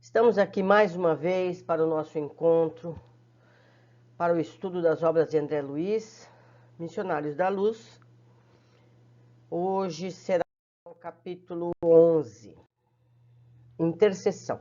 Estamos aqui mais uma vez para o nosso encontro, para o estudo das obras de André Luiz, Missionários da Luz. Hoje será o capítulo 11, Intercessão.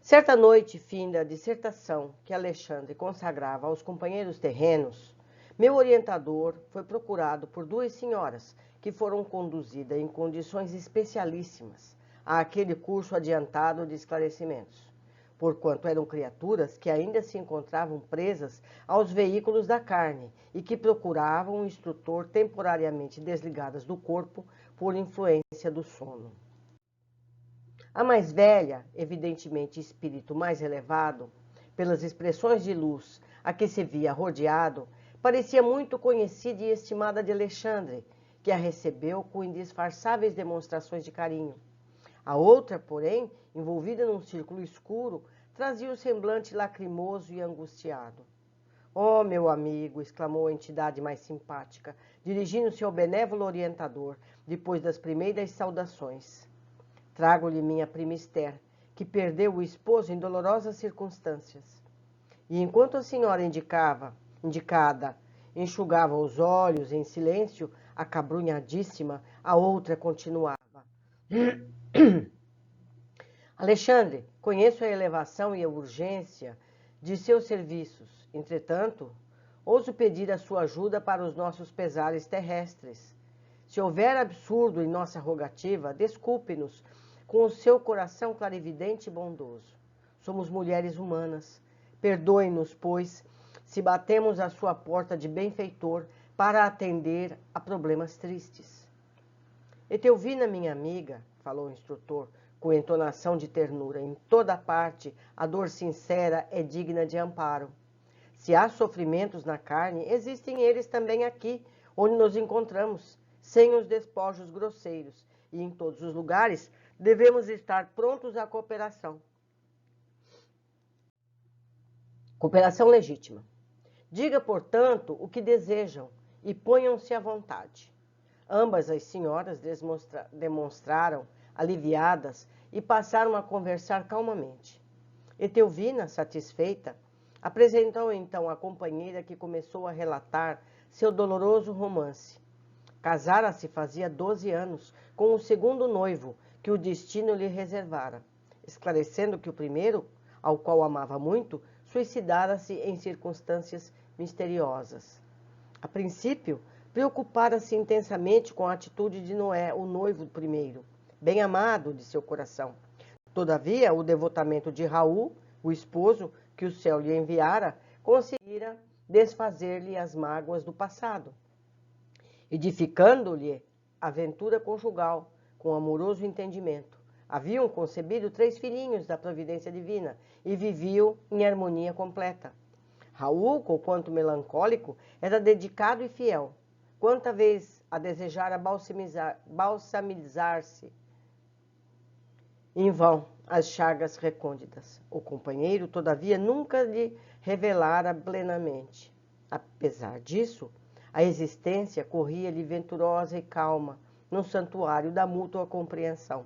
Certa noite, fim da dissertação que Alexandre consagrava aos companheiros terrenos, meu orientador foi procurado por duas senhoras que foram conduzidas em condições especialíssimas àquele curso adiantado de esclarecimentos, porquanto eram criaturas que ainda se encontravam presas aos veículos da carne e que procuravam um instrutor temporariamente desligadas do corpo por influência do sono. A mais velha, evidentemente espírito mais elevado, pelas expressões de luz a que se via rodeado, parecia muito conhecida e estimada de Alexandre, que a recebeu com indisfarçáveis demonstrações de carinho. A outra, porém, envolvida num círculo escuro, trazia o semblante lacrimoso e angustiado. "Oh, meu amigo!" exclamou a entidade mais simpática, dirigindo-se ao benévolo orientador, depois das primeiras saudações. "Trago-lhe minha prima Esther, que perdeu o esposo em dolorosas circunstâncias." E enquanto a senhora indicada enxugava os olhos em silêncio, acabrunhadíssima, a outra continuava. "Alexandre, conheço a elevação e a urgência de seus serviços. Entretanto, ouso pedir a sua ajuda para os nossos pesares terrestres. Se houver absurdo em nossa rogativa, desculpe-nos com o seu coração clarividente e bondoso. Somos mulheres humanas. Perdoe-nos, pois, se batemos à sua porta de benfeitor para atender a problemas tristes." "Etelvina, minha amiga", falou o instrutor, com entonação de ternura, "em toda parte a dor sincera é digna de amparo. Se há sofrimentos na carne, existem eles também aqui, onde nos encontramos, sem os despojos grosseiros, e em todos os lugares devemos estar prontos à cooperação. Cooperação legítima. Diga, portanto, o que desejam e ponham-se à vontade." Ambas as senhoras demonstraram aliviadas e passaram a conversar calmamente. Etelvina, satisfeita, apresentou então a companheira, que começou a relatar seu doloroso romance. Casara-se fazia 12 anos com o segundo noivo que o destino lhe reservara, esclarecendo que o primeiro, ao qual amava muito, suicidara-se em circunstâncias misteriosas. A princípio, preocupara-se intensamente com a atitude de Noé, o noivo primeiro, bem amado de seu coração. Todavia, o devotamento de Raul, o esposo que o céu lhe enviara, conseguira desfazer-lhe as mágoas do passado, edificando-lhe a ventura conjugal com amoroso entendimento. Haviam concebido 3 filhinhos da providência divina e viviam em harmonia completa. Raul, conquanto melancólico, era dedicado e fiel. Quanta vez a desejara balsamizar-se em vão as chagas recônditas. O companheiro, todavia, nunca lhe revelara plenamente. Apesar disso, a existência corria-lhe venturosa e calma no santuário da mútua compreensão.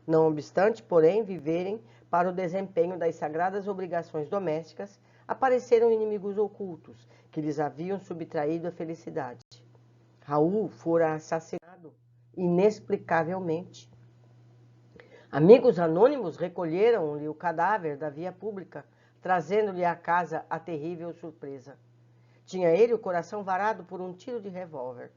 Não obstante, porém, viverem para o desempenho das sagradas obrigações domésticas, apareceram inimigos ocultos que lhes haviam subtraído a felicidade. Raul fora assassinado inexplicavelmente. Amigos anônimos recolheram-lhe o cadáver da via pública, trazendo-lhe à casa a terrível surpresa. Tinha ele o coração varado por um tiro de revólver,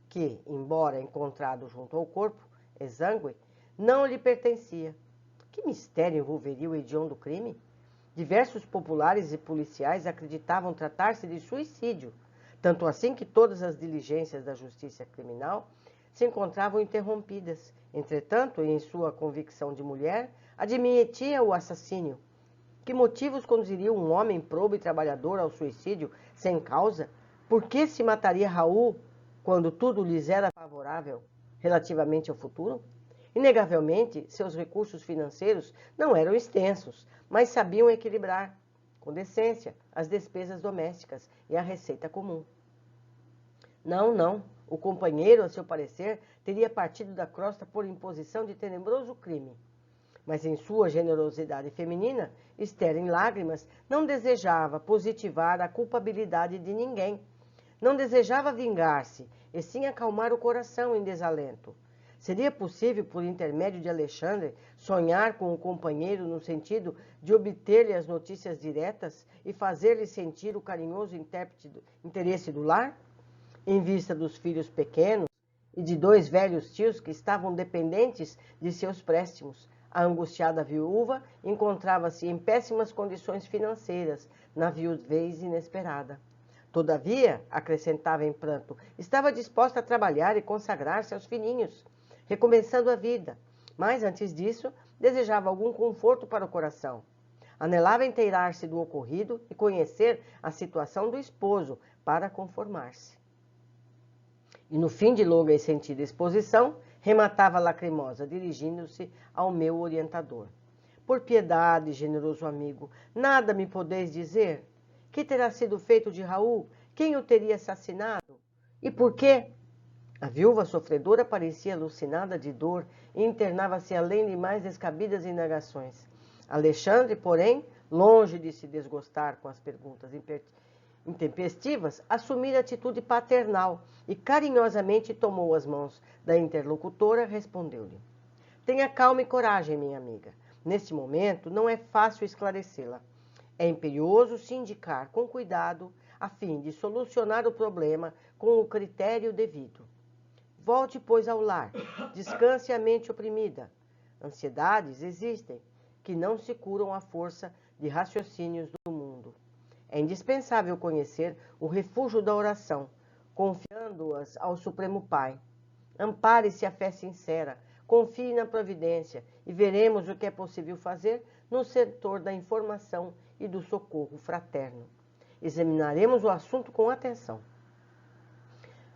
que, embora encontrado junto ao corpo, exângue, não lhe pertencia. Que mistério envolveria o hediondo crime? Diversos populares e policiais acreditavam tratar-se de suicídio, tanto assim que todas as diligências da justiça criminal se encontravam interrompidas. Entretanto, em sua convicção de mulher, admitia o assassínio. Que motivos conduziriam um homem probo e trabalhador ao suicídio sem causa? Por que se mataria Raul quando tudo lhes era favorável relativamente ao futuro? Inegavelmente, seus recursos financeiros não eram extensos, mas sabiam equilibrar, com decência, as despesas domésticas e a receita comum. Não. O companheiro, a seu parecer, teria partido da crosta por imposição de tenebroso crime. Mas em sua generosidade feminina, Esther, em lágrimas, não desejava positivar a culpabilidade de ninguém. Não desejava vingar-se, e sim acalmar o coração em desalento. Seria possível, por intermédio de Alexandre, sonhar com o companheiro no sentido de obter-lhe as notícias diretas e fazer-lhe sentir o carinhoso interesse do lar? Em vista dos filhos pequenos e de 2 velhos tios que estavam dependentes de seus préstimos, a angustiada viúva encontrava-se em péssimas condições financeiras, na viuvez inesperada. Todavia, acrescentava em pranto, estava disposta a trabalhar e consagrar-se aos filhinhos, recomeçando a vida, mas antes disso, desejava algum conforto para o coração. Anelava inteirar-se do ocorrido e conhecer a situação do esposo para conformar-se. E no fim de longa e sentida exposição, rematava lacrimosa, dirigindo-se ao meu orientador. Por piedade, generoso amigo, nada me podeis dizer? Que terá sido feito de Raul? Quem o teria assassinado? E por quê? A viúva sofredora parecia alucinada de dor e internava-se além de mais descabidas indagações. Alexandre, porém, longe de se desgostar com as perguntas intempestivas, assumira atitude paternal e carinhosamente tomou as mãos da interlocutora, respondeu-lhe: Tenha calma e coragem, minha amiga. Neste momento, não é fácil esclarecê-la. É imperioso se indicar com cuidado, a fim de solucionar o problema com o critério devido. Volte, pois, ao lar. Descanse a mente oprimida. Ansiedades existem, que não se curam à força de raciocínios do mundo. É indispensável conhecer o refúgio da oração, confiando-as ao Supremo Pai. Ampare-se a fé sincera, confie na providência e veremos o que é possível fazer no setor da informação e do socorro fraterno. Examinaremos o assunto com atenção.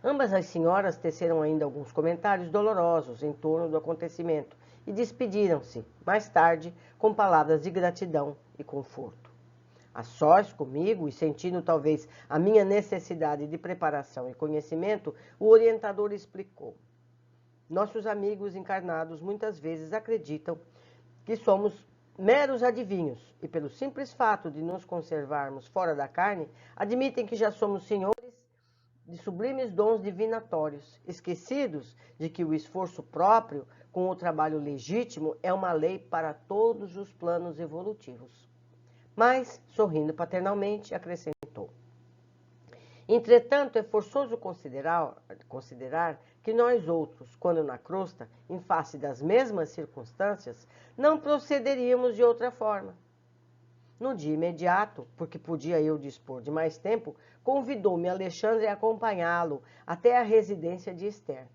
Ambas as senhoras teceram ainda alguns comentários dolorosos em torno do acontecimento e despediram-se, mais tarde, com palavras de gratidão e conforto. A sós comigo, e sentindo talvez a minha necessidade de preparação e conhecimento, o orientador explicou. Nossos amigos encarnados muitas vezes acreditam que somos meros adivinhos e, pelo simples fato de nos conservarmos fora da carne, admitem que já somos senhores de sublimes dons divinatórios, esquecidos de que o esforço próprio com o trabalho legítimo é uma lei para todos os planos evolutivos. Mas, sorrindo paternalmente, acrescentou: Entretanto, é forçoso considerar que nós outros, quando na crosta, em face das mesmas circunstâncias, não procederíamos de outra forma. No dia imediato, porque podia eu dispor de mais tempo, convidou-me Alexandre a acompanhá-lo até a residência de Esther.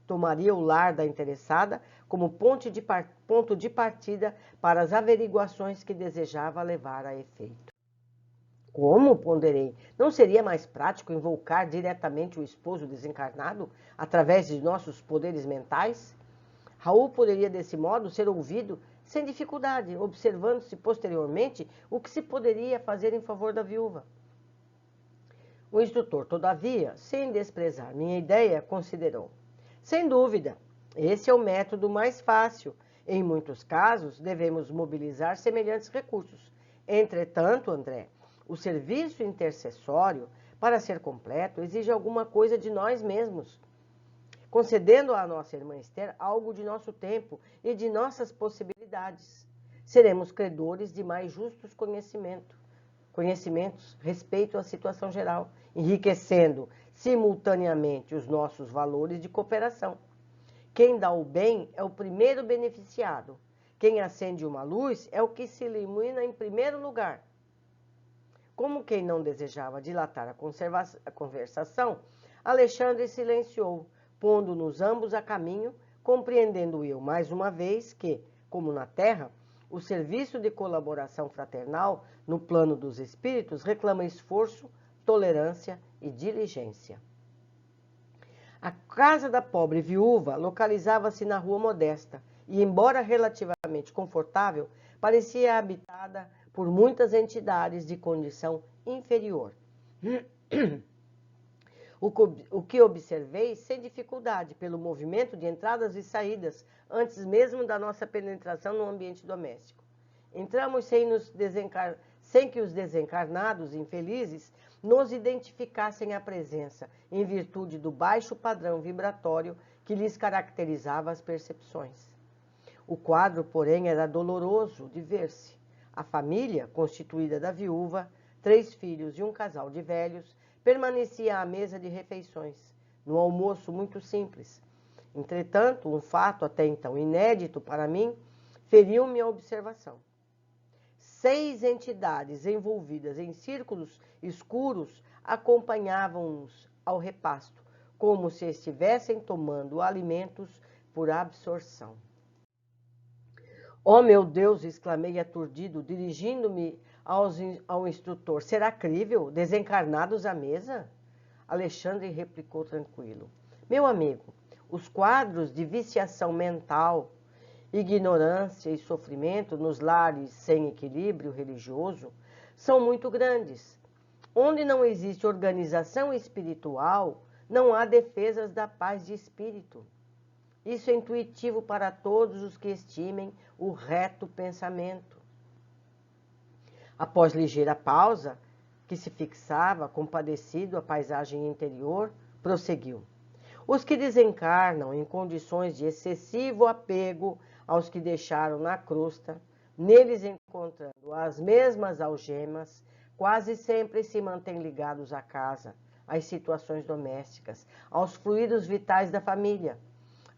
Tomaria o lar da interessada como ponto de partida para as averiguações que desejava levar a efeito. Como, ponderei, não seria mais prático invocar diretamente o esposo desencarnado através de nossos poderes mentais? Raul poderia, desse modo, ser ouvido sem dificuldade, observando-se posteriormente o que se poderia fazer em favor da viúva. O instrutor, todavia, sem desprezar minha ideia, considerou: sem dúvida, esse é o método mais fácil. Em muitos casos, devemos mobilizar semelhantes recursos. Entretanto, André, o serviço intercessório, para ser completo, exige alguma coisa de nós mesmos, concedendo à nossa irmã Esther algo de nosso tempo e de nossas possibilidades. Seremos credores de mais justos conhecimentos respeito à situação geral, enriquecendo simultaneamente os nossos valores de cooperação. Quem dá o bem é o primeiro beneficiado. Quem acende uma luz é o que se ilumina em primeiro lugar. Como quem não desejava dilatar a conversação, Alexandre silenciou, pondo-nos ambos a caminho, compreendendo eu mais uma vez que, como na Terra, o serviço de colaboração fraternal no plano dos espíritos reclama esforço, tolerância e diligência. A casa da pobre viúva localizava-se na Rua Modesta e, embora relativamente confortável, parecia habitada por muitas entidades de condição inferior. o que observei sem dificuldade pelo movimento de entradas e saídas, antes mesmo da nossa penetração no ambiente doméstico. Entramos sem que os desencarnados infelizes nos identificassem a presença, em virtude do baixo padrão vibratório que lhes caracterizava as percepções. O quadro, porém, era doloroso de ver-se. A família, constituída da viúva, 3 filhos e um casal de velhos, permanecia à mesa de refeições, num almoço muito simples. Entretanto, um fato até então inédito para mim feriu-me a observação. 6 entidades envolvidas em círculos escuros acompanhavam-nos ao repasto, como se estivessem tomando alimentos por absorção. Oh, meu Deus! Exclamei aturdido, dirigindo-me ao instrutor. Será crível? Desencarnados à mesa? Alexandre replicou tranquilo. Meu amigo, os quadros de viciação mental, ignorância e sofrimento nos lares sem equilíbrio religioso são muito grandes. Onde não existe organização espiritual, não há defesas da paz de espírito. Isso é intuitivo para todos os que estimem o reto pensamento. Após ligeira pausa, que se fixava, compadecido, a paisagem interior, prosseguiu. Os que desencarnam em condições de excessivo apego aos que deixaram na crosta, neles encontrando as mesmas algemas, quase sempre se mantêm ligados à casa, às situações domésticas, aos fluidos vitais da família.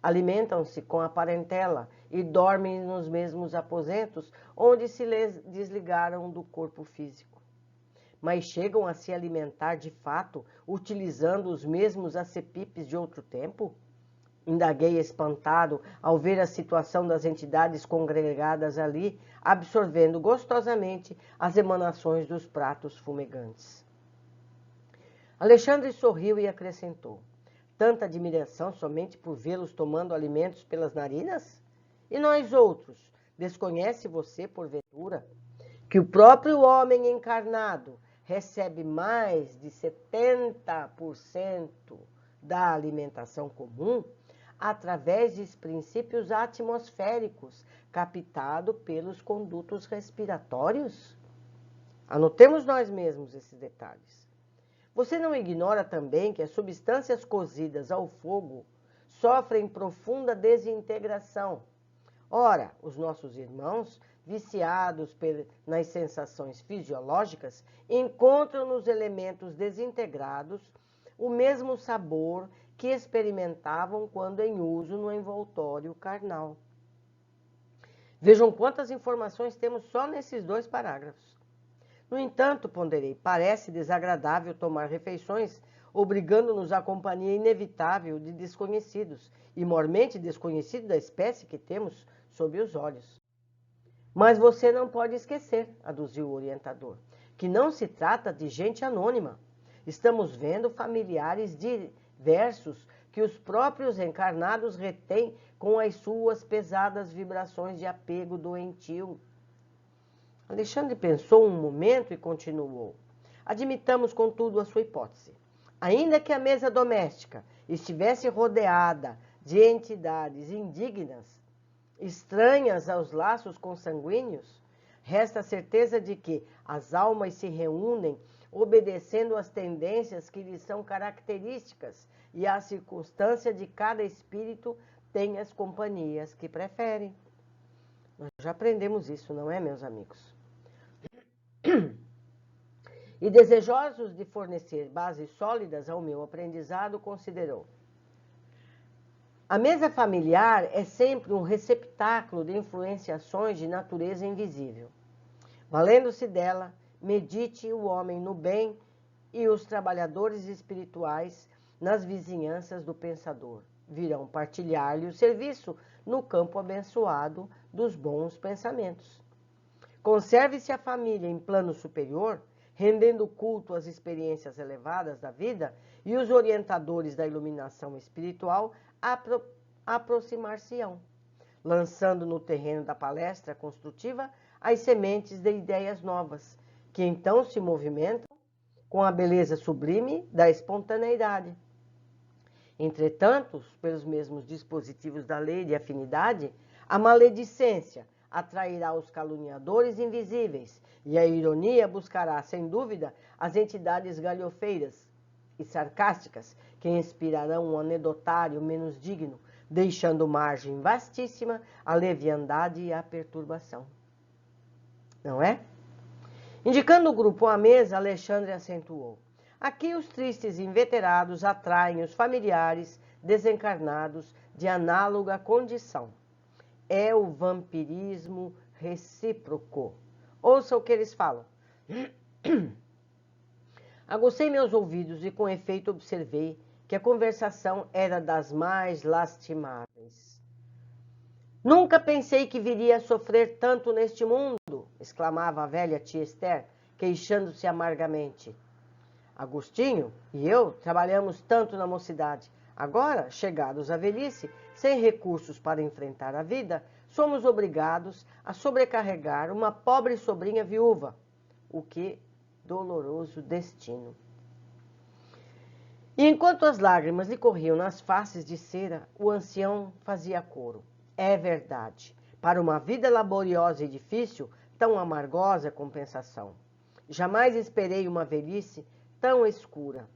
Alimentam-se com a parentela e dormem nos mesmos aposentos onde se lhes desligaram do corpo físico. Mas chegam a se alimentar de fato, utilizando os mesmos acepipes de outro tempo? Indaguei espantado ao ver a situação das entidades congregadas ali, absorvendo gostosamente as emanações dos pratos fumegantes. Alexandre sorriu e acrescentou. Tanta admiração somente por vê-los tomando alimentos pelas narinas? E nós outros, desconhece você, porventura, que o próprio homem encarnado recebe mais de 70% da alimentação comum através dos princípios atmosféricos captado pelos condutos respiratórios? Anotemos nós mesmos esses detalhes. Você não ignora também que as substâncias cozidas ao fogo sofrem profunda desintegração. Ora, os nossos irmãos, viciados nas sensações fisiológicas, encontram nos elementos desintegrados o mesmo sabor que experimentavam quando em uso no envoltório carnal. Vejam quantas informações temos só nesses 2 parágrafos. No entanto, ponderei, parece desagradável tomar refeições, obrigando-nos à companhia inevitável de desconhecidos, e mormente desconhecidos da espécie que temos sob os olhos. Mas você não pode esquecer, aduziu o orientador, que não se trata de gente anônima. Estamos vendo familiares diversos que os próprios encarnados retêm com as suas pesadas vibrações de apego doentio. Alexandre pensou um momento e continuou. Admitamos, contudo, a sua hipótese. Ainda que a mesa doméstica estivesse rodeada de entidades indignas, estranhas aos laços consanguíneos, resta a certeza de que as almas se reúnem obedecendo às tendências que lhes são características e à circunstância de cada espírito tem as companhias que preferem. Nós já aprendemos isso, não é, meus amigos? E desejosos de fornecer bases sólidas ao meu aprendizado, considerou. A mesa familiar é sempre um receptáculo de influenciações de natureza invisível. Valendo-se dela, medite o homem no bem e os trabalhadores espirituais nas vizinhanças do pensador. Virão partilhar-lhe o serviço no campo abençoado dos bons pensamentos. Conserve-se a família em plano superior, rendendo culto às experiências elevadas da vida, e os orientadores da iluminação espiritual aproximar-se-ão, lançando no terreno da palestra construtiva as sementes de ideias novas, que então se movimentam com a beleza sublime da espontaneidade. Entretanto, pelos mesmos dispositivos da lei de afinidade, a maledicência atrairá os caluniadores invisíveis e a ironia buscará, sem dúvida, as entidades galhofeiras e sarcásticas que inspirarão um anedotário menos digno, deixando margem vastíssima à leviandade e à perturbação. Não é? Indicando o grupo à mesa, Alexandre acentuou: aqui os tristes inveterados atraem os familiares desencarnados de análoga condição. É o vampirismo recíproco. Ouça o que eles falam. Aguçei meus ouvidos e com efeito observei que a conversação era das mais lastimáveis. Nunca pensei que viria a sofrer tanto neste mundo, exclamava a velha tia Esther, queixando-se amargamente. Agostinho e eu trabalhamos tanto na mocidade. Agora, chegados à velhice, sem recursos para enfrentar a vida, somos obrigados a sobrecarregar uma pobre sobrinha viúva. O que doloroso destino! E enquanto as lágrimas lhe corriam nas faces de cera, o ancião fazia coro. É verdade, para uma vida laboriosa e difícil, tão amargosa compensação. Jamais esperei uma velhice tão escura.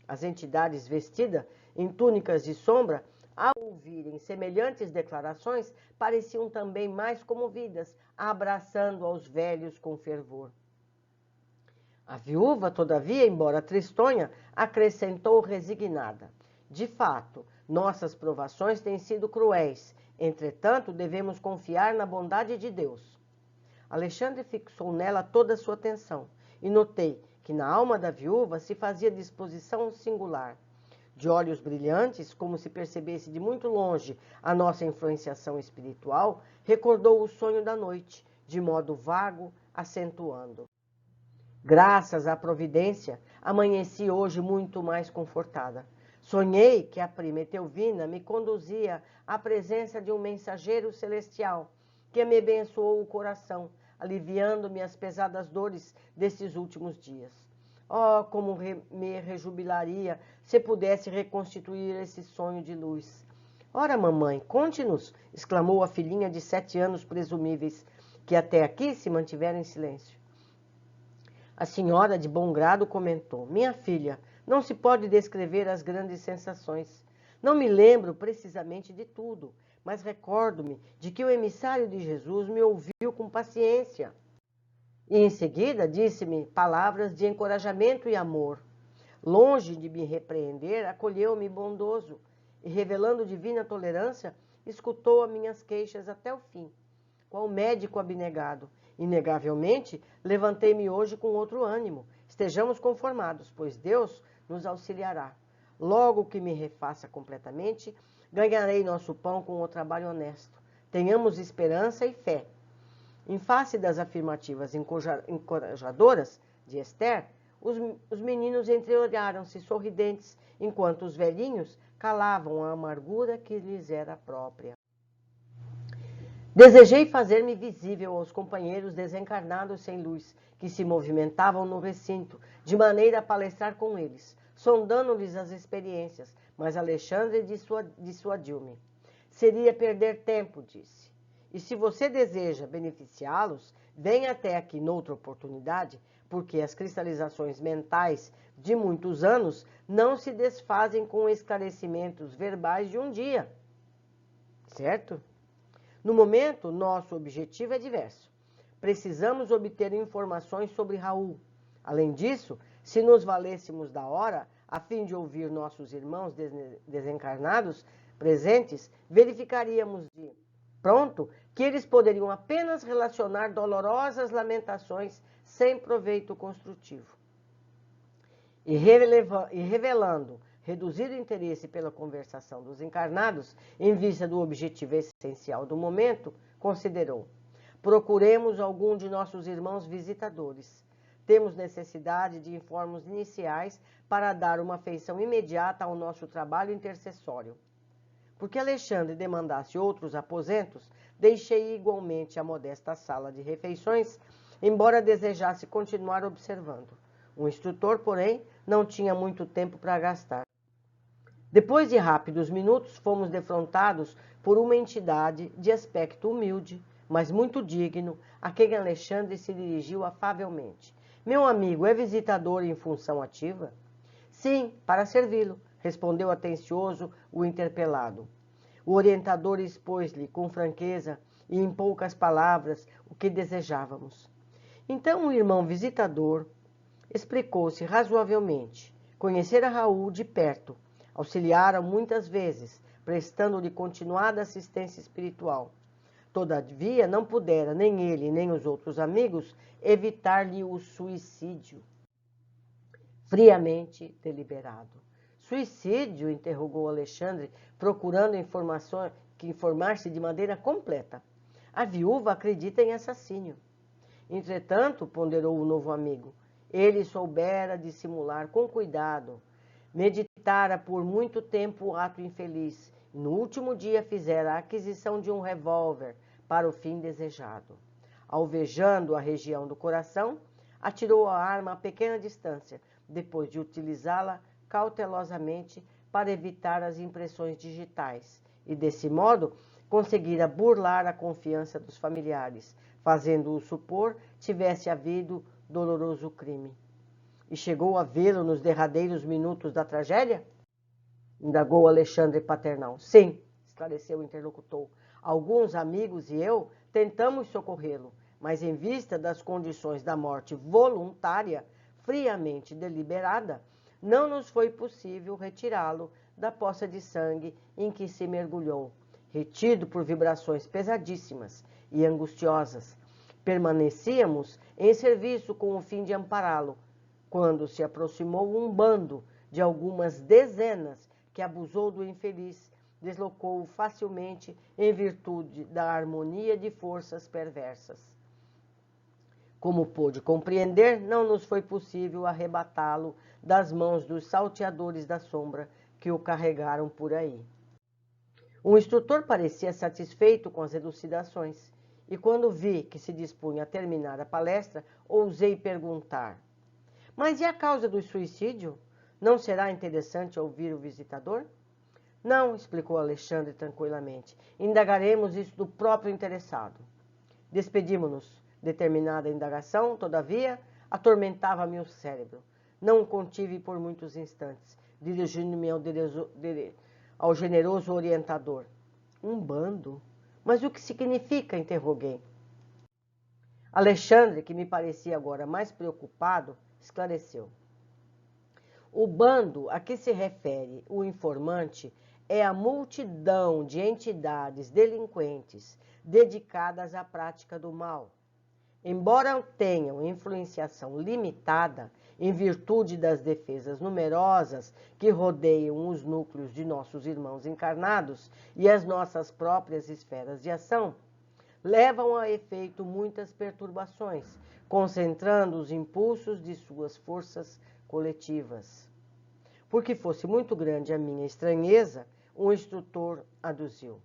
As entidades vestidas em túnicas de sombra, ao ouvirem semelhantes declarações, pareciam também mais comovidas, abraçando aos velhos com fervor. A viúva, todavia, embora tristonha, acrescentou resignada. De fato, nossas provações têm sido cruéis, entretanto, devemos confiar na bondade de Deus. Alexandre fixou nela toda a sua atenção e notei que na alma da viúva se fazia disposição singular. De olhos brilhantes, como se percebesse de muito longe a nossa influenciação espiritual, recordou o sonho da noite, de modo vago, acentuando. Graças à providência, amanheci hoje muito mais confortada. Sonhei que a prima Etelvina me conduzia à presença de um mensageiro celestial, que me abençoou o coração, aliviando-me as pesadas dores destes últimos dias. Oh, como me rejubilaria se pudesse reconstituir esse sonho de luz. Ora, mamãe, conte-nos, exclamou a filhinha de 7 anos presumíveis, que até aqui se mantiveram em silêncio. A senhora, de bom grado, comentou: minha filha, não se pode descrever as grandes sensações. Não me lembro precisamente de tudo, mas recordo-me de que o emissário de Jesus me ouviu com paciência. E em seguida disse-me palavras de encorajamento e amor. Longe de me repreender, acolheu-me bondoso e, revelando divina tolerância, escutou as minhas queixas até o fim. Qual médico abnegado! Inegavelmente, levantei-me hoje com outro ânimo. Estejamos conformados, pois Deus nos auxiliará. Logo que me refaça completamente, ganharei nosso pão com o trabalho honesto. Tenhamos esperança e fé. Em face das afirmativas encorajadoras de Esther, os meninos entreolharam-se sorridentes, enquanto os velhinhos calavam a amargura que lhes era própria. Desejei fazer-me visível aos companheiros desencarnados sem luz, que se movimentavam no recinto, de maneira a palestrar com eles, sondando-lhes as experiências, mas Alexandre dissuadiu-me. Seria perder tempo, disse. E se você deseja beneficiá-los, venha até aqui noutra oportunidade, porque as cristalizações mentais de muitos anos não se desfazem com esclarecimentos verbais de um dia. Certo? No momento, nosso objetivo é diverso. Precisamos obter informações sobre Raul. Além disso, se nos valêssemos da hora, a fim de ouvir nossos irmãos desencarnados presentes, verificaríamos de pronto que eles poderiam apenas relacionar dolorosas lamentações sem proveito construtivo. E revelando reduzido interesse pela conversação dos encarnados, em vista do objetivo essencial do momento, considerou: procuremos algum de nossos irmãos visitadores. Temos necessidade de informes iniciais para dar uma feição imediata ao nosso trabalho intercessório. Porque Alexandre demandasse outros aposentos, deixei igualmente a modesta sala de refeições, embora desejasse continuar observando. O instrutor, porém, não tinha muito tempo para gastar. Depois de rápidos minutos, fomos defrontados por uma entidade de aspecto humilde, mas muito digno, a quem Alexandre se dirigiu afavelmente. Meu amigo, é visitador em função ativa? Sim, para servi-lo, respondeu atencioso o interpelado. O orientador expôs-lhe com franqueza e em poucas palavras o que desejávamos. Então o irmão visitador explicou-se razoavelmente. Conhecera Raul de perto, auxiliara muitas vezes, prestando-lhe continuada assistência espiritual. Todavia, não pudera nem ele, nem os outros amigos evitar-lhe o suicídio. Friamente deliberado. Suicídio? Interrogou Alexandre, procurando informar-se de maneira completa. A viúva acredita em assassínio. Entretanto, ponderou o novo amigo, ele soubera dissimular com cuidado. Meditara por muito tempo o ato infeliz. No último dia fizera a aquisição de um revólver para o fim desejado. Alvejando a região do coração, atirou a arma a pequena distância, depois de utilizá-la cautelosamente para evitar as impressões digitais, e desse modo conseguira burlar a confiança dos familiares, fazendo-o supor tivesse havido doloroso crime. E chegou a vê-lo nos derradeiros minutos da tragédia? Indagou Alexandre paternal. Sim, esclareceu o interlocutor. Alguns amigos e eu tentamos socorrê-lo, mas em vista das condições da morte voluntária, friamente deliberada, não nos foi possível retirá-lo da poça de sangue em que se mergulhou, retido por vibrações pesadíssimas e angustiosas. Permanecíamos em serviço com o fim de ampará-lo, quando se aproximou um bando de algumas dezenas que abusou do infeliz, deslocou-o facilmente em virtude da harmonia de forças perversas. Como pôde compreender, não nos foi possível arrebatá-lo das mãos dos salteadores da sombra que o carregaram por aí. O instrutor parecia satisfeito com as elucidações, e quando vi que se dispunha a terminar a palestra, ousei perguntar: mas e a causa do suicídio? Não será interessante ouvir o visitador? Não, explicou Alexandre tranquilamente. Indagaremos isso do próprio interessado. Despedimos-nos. Determinada indagação, todavia, atormentava-me o cérebro. Não o contive por muitos instantes, dirigindo-me ao generoso orientador. Um bando? Mas o que significa? Interroguei. Alexandre, que me parecia agora mais preocupado, esclareceu. O bando a que se refere o informante é a multidão de entidades delinquentes dedicadas à prática do mal. Embora tenham influenciação limitada, em virtude das defesas numerosas que rodeiam os núcleos de nossos irmãos encarnados e as nossas próprias esferas de ação, levam a efeito muitas perturbações, concentrando os impulsos de suas forças coletivas. Porque fosse muito grande a minha estranheza, o instrutor aduziu.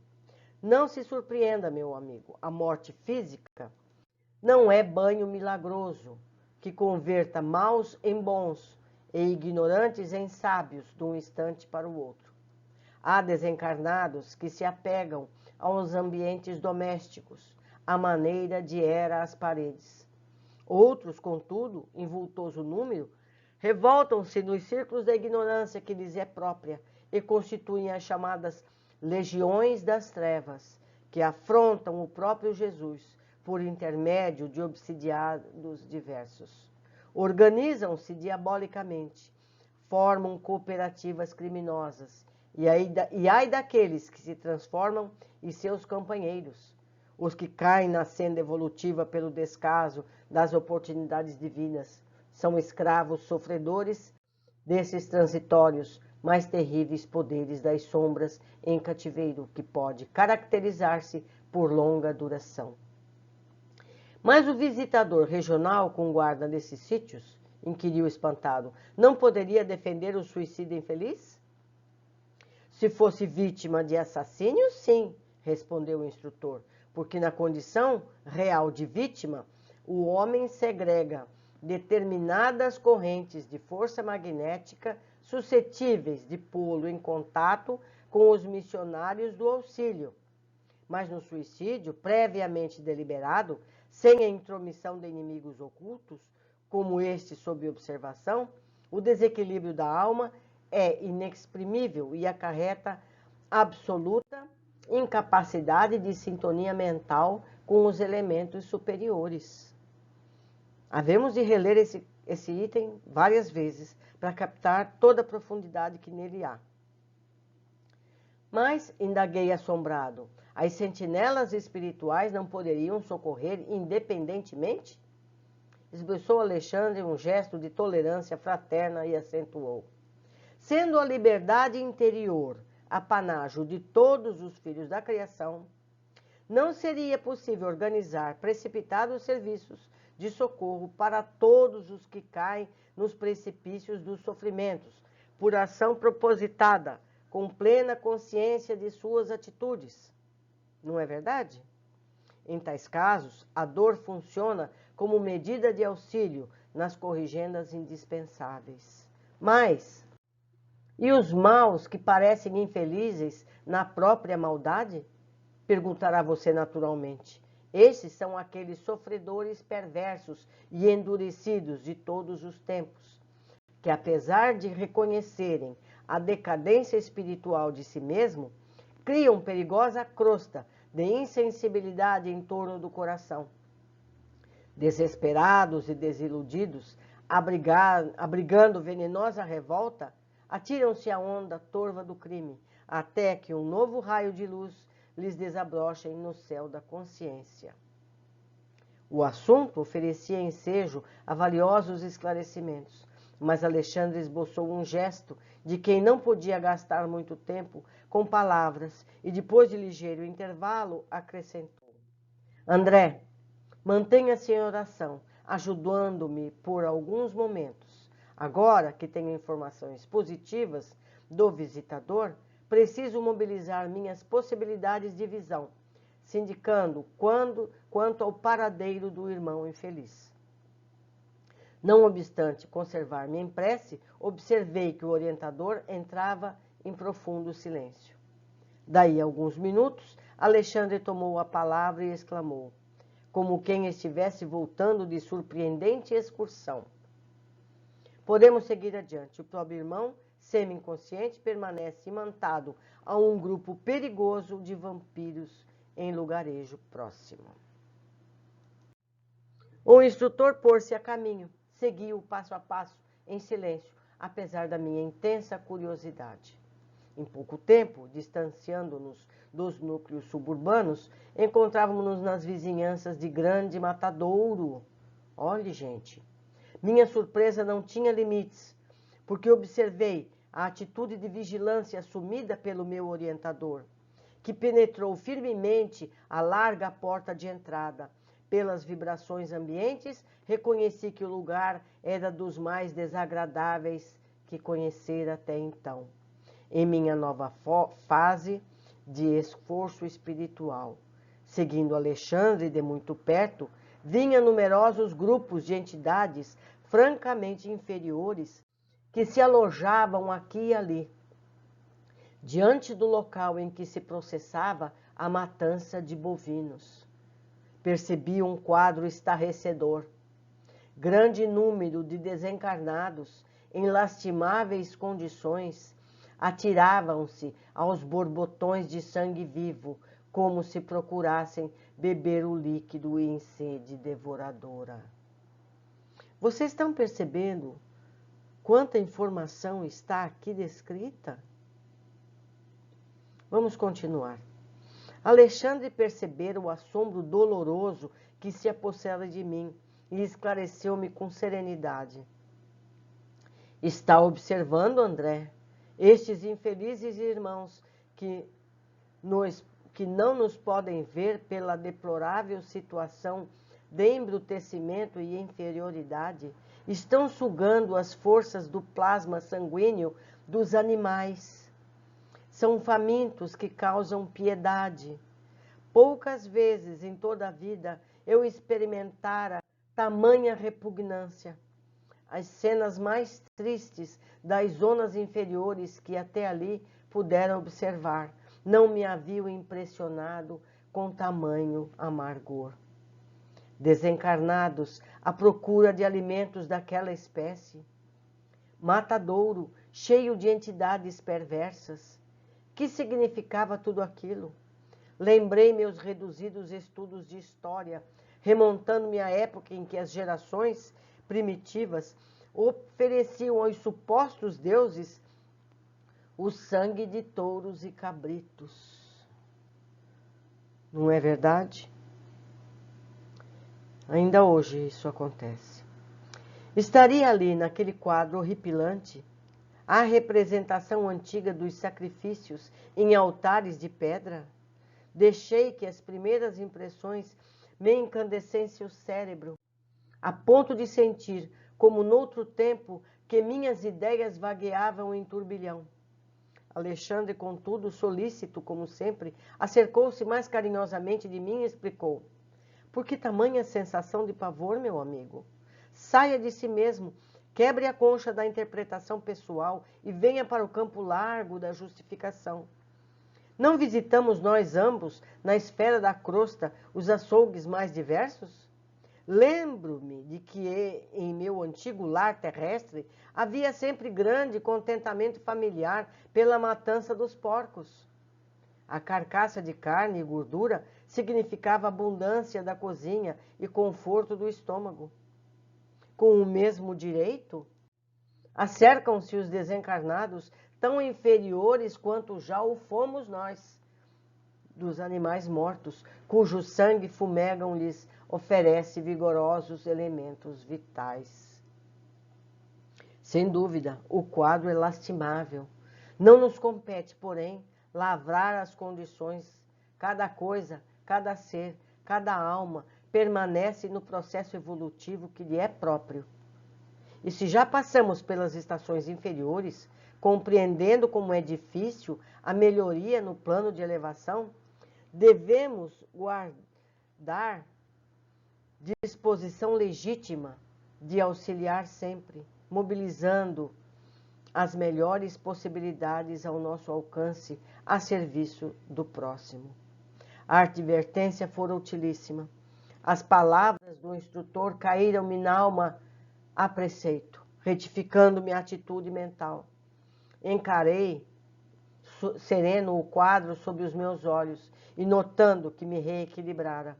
Não se surpreenda, meu amigo, a morte física não é banho milagroso que converta maus em bons e ignorantes em sábios de um instante para o outro. Há desencarnados que se apegam aos ambientes domésticos, à maneira de era às paredes. Outros, contudo, em vultoso número, revoltam-se nos círculos da ignorância que lhes é própria e constituem as chamadas legiões das trevas, que afrontam o próprio Jesus por intermédio de obsidiados diversos. Organizam-se diabolicamente, formam cooperativas criminosas, e ai daqueles que se transformam em seus companheiros, os que caem na senda evolutiva pelo descaso das oportunidades divinas, são escravos sofredores desses transitórios, mais terríveis poderes das sombras em cativeiro, que pode caracterizar-se por longa duração. Mas o visitador regional com guarda desses sítios, inquiriu espantado, não poderia defender o suicida infeliz? Se fosse vítima de assassínio, sim, respondeu o instrutor, porque na condição real de vítima, o homem segrega determinadas correntes de força magnética suscetíveis de pô-lo em contato com os missionários do auxílio. Mas no suicídio, previamente deliberado, sem a intromissão de inimigos ocultos, como este sob observação, o desequilíbrio da alma é inexprimível e acarreta absoluta incapacidade de sintonia mental com os elementos superiores. Havemos de reler esse item várias vezes para captar toda a profundidade que nele há. Mas, indaguei assombrado, as sentinelas espirituais não poderiam socorrer independentemente? Esboçou Alexandre um gesto de tolerância fraterna e acentuou. Sendo a liberdade interior apanágio de todos os filhos da criação, não seria possível organizar precipitados serviços de socorro para todos os que caem nos precipícios dos sofrimentos, por ação propositada, com plena consciência de suas atitudes. Não é verdade? Em tais casos, a dor funciona como medida de auxílio nas corrigendas indispensáveis. Mas, e os maus que parecem infelizes na própria maldade? Perguntará você naturalmente. Esses são aqueles sofredores perversos e endurecidos de todos os tempos, que apesar de reconhecerem a decadência espiritual de si mesmo, criam perigosa crosta de insensibilidade em torno do coração. Desesperados e desiludidos, abrigando venenosa revolta, atiram-se à onda torva do crime, até que um novo raio de luz lhes desabrochem no céu da consciência. O assunto oferecia ensejo a valiosos esclarecimentos, mas Alexandre esboçou um gesto de quem não podia gastar muito tempo com palavras e, depois de ligeiro intervalo, acrescentou. André, mantenha-se em oração, ajudando-me por alguns momentos. Agora que tenho informações positivas do visitador, preciso mobilizar minhas possibilidades de visão, se indicando quanto ao paradeiro do irmão infeliz. Não obstante conservar minha prece, observei que o orientador entrava em profundo silêncio. Daí a alguns minutos, Alexandre tomou a palavra e exclamou, como quem estivesse voltando de surpreendente excursão. Podemos seguir adiante. O pobre irmão, semi-inconsciente, permanece imantado a um grupo perigoso de vampiros em lugarejo próximo. O instrutor pôs-se a caminho. Segui-o passo a passo, em silêncio, apesar da minha intensa curiosidade. Em pouco tempo, distanciando-nos dos núcleos suburbanos, encontrávamos-nos nas vizinhanças de Grande Matadouro. Olhe, gente, minha surpresa não tinha limites, porque observei a atitude de vigilância assumida pelo meu orientador, que penetrou firmemente a larga porta de entrada. Pelas vibrações ambientes, reconheci que o lugar era dos mais desagradáveis que conhecera até então, em minha nova fase de esforço espiritual. Seguindo Alexandre de muito perto, vinha numerosos grupos de entidades francamente inferiores que se alojavam aqui e ali, diante do local em que se processava a matança de bovinos. Percebi um quadro estarrecedor. Grande número de desencarnados, em lastimáveis condições, atiravam-se aos borbotões de sangue vivo, como se procurassem beber o líquido em sede devoradora. Vocês estão percebendo quanta informação está aqui descrita? Vamos continuar. Alexandre percebera o assombro doloroso que se apossera de mim e esclareceu-me com serenidade. Está observando, André, estes infelizes irmãos que não nos podem ver pela deplorável situação de embrutecimento e inferioridade, estão sugando as forças do plasma sanguíneo dos animais. São famintos que causam piedade. Poucas vezes em toda a vida eu experimentara tamanha repugnância. As cenas mais tristes das zonas inferiores que até ali puderam observar não me haviam impressionado com tamanho amargor. Desencarnados à procura de alimentos daquela espécie. Matadouro, cheio de entidades perversas. Que significava tudo aquilo? Lembrei meus reduzidos estudos de história, remontando-me à época em que as gerações primitivas ofereciam aos supostos deuses o sangue de touros e cabritos. Não é verdade? Ainda hoje isso acontece. Estaria ali, naquele quadro horripilante, a representação antiga dos sacrifícios em altares de pedra? Deixei que as primeiras impressões me encandecessem o cérebro, a ponto de sentir, como noutro tempo, que minhas ideias vagueavam em turbilhão. Alexandre, contudo, solícito, como sempre, acercou-se mais carinhosamente de mim e explicou. Por que tamanha sensação de pavor, meu amigo? Saia de si mesmo, quebre a concha da interpretação pessoal e venha para o campo largo da justificação. Não visitamos nós ambos, na esfera da crosta, os açougues mais diversos? Lembro-me de que em meu antigo lar terrestre havia sempre grande contentamento familiar pela matança dos porcos. A carcaça de carne e gordura significava abundância da cozinha e conforto do estômago. Com o mesmo direito, acercam-se os desencarnados tão inferiores quanto já o fomos nós, dos animais mortos, cujo sangue fumegam-lhes oferece vigorosos elementos vitais. Sem dúvida, o quadro é lastimável. Não nos compete, porém, lavrar as condições. Cada coisa, cada ser, cada alma permanece no processo evolutivo que lhe é próprio. E se já passamos pelas estações inferiores, compreendendo como é difícil a melhoria no plano de elevação, devemos guardar disposição legítima de auxiliar sempre, mobilizando as melhores possibilidades ao nosso alcance a serviço do próximo. A advertência fora utilíssima. As palavras do instrutor caíram-me na alma a preceito, retificando minha atitude mental. Encarei sereno o quadro sob os meus olhos e notando que me reequilibrara.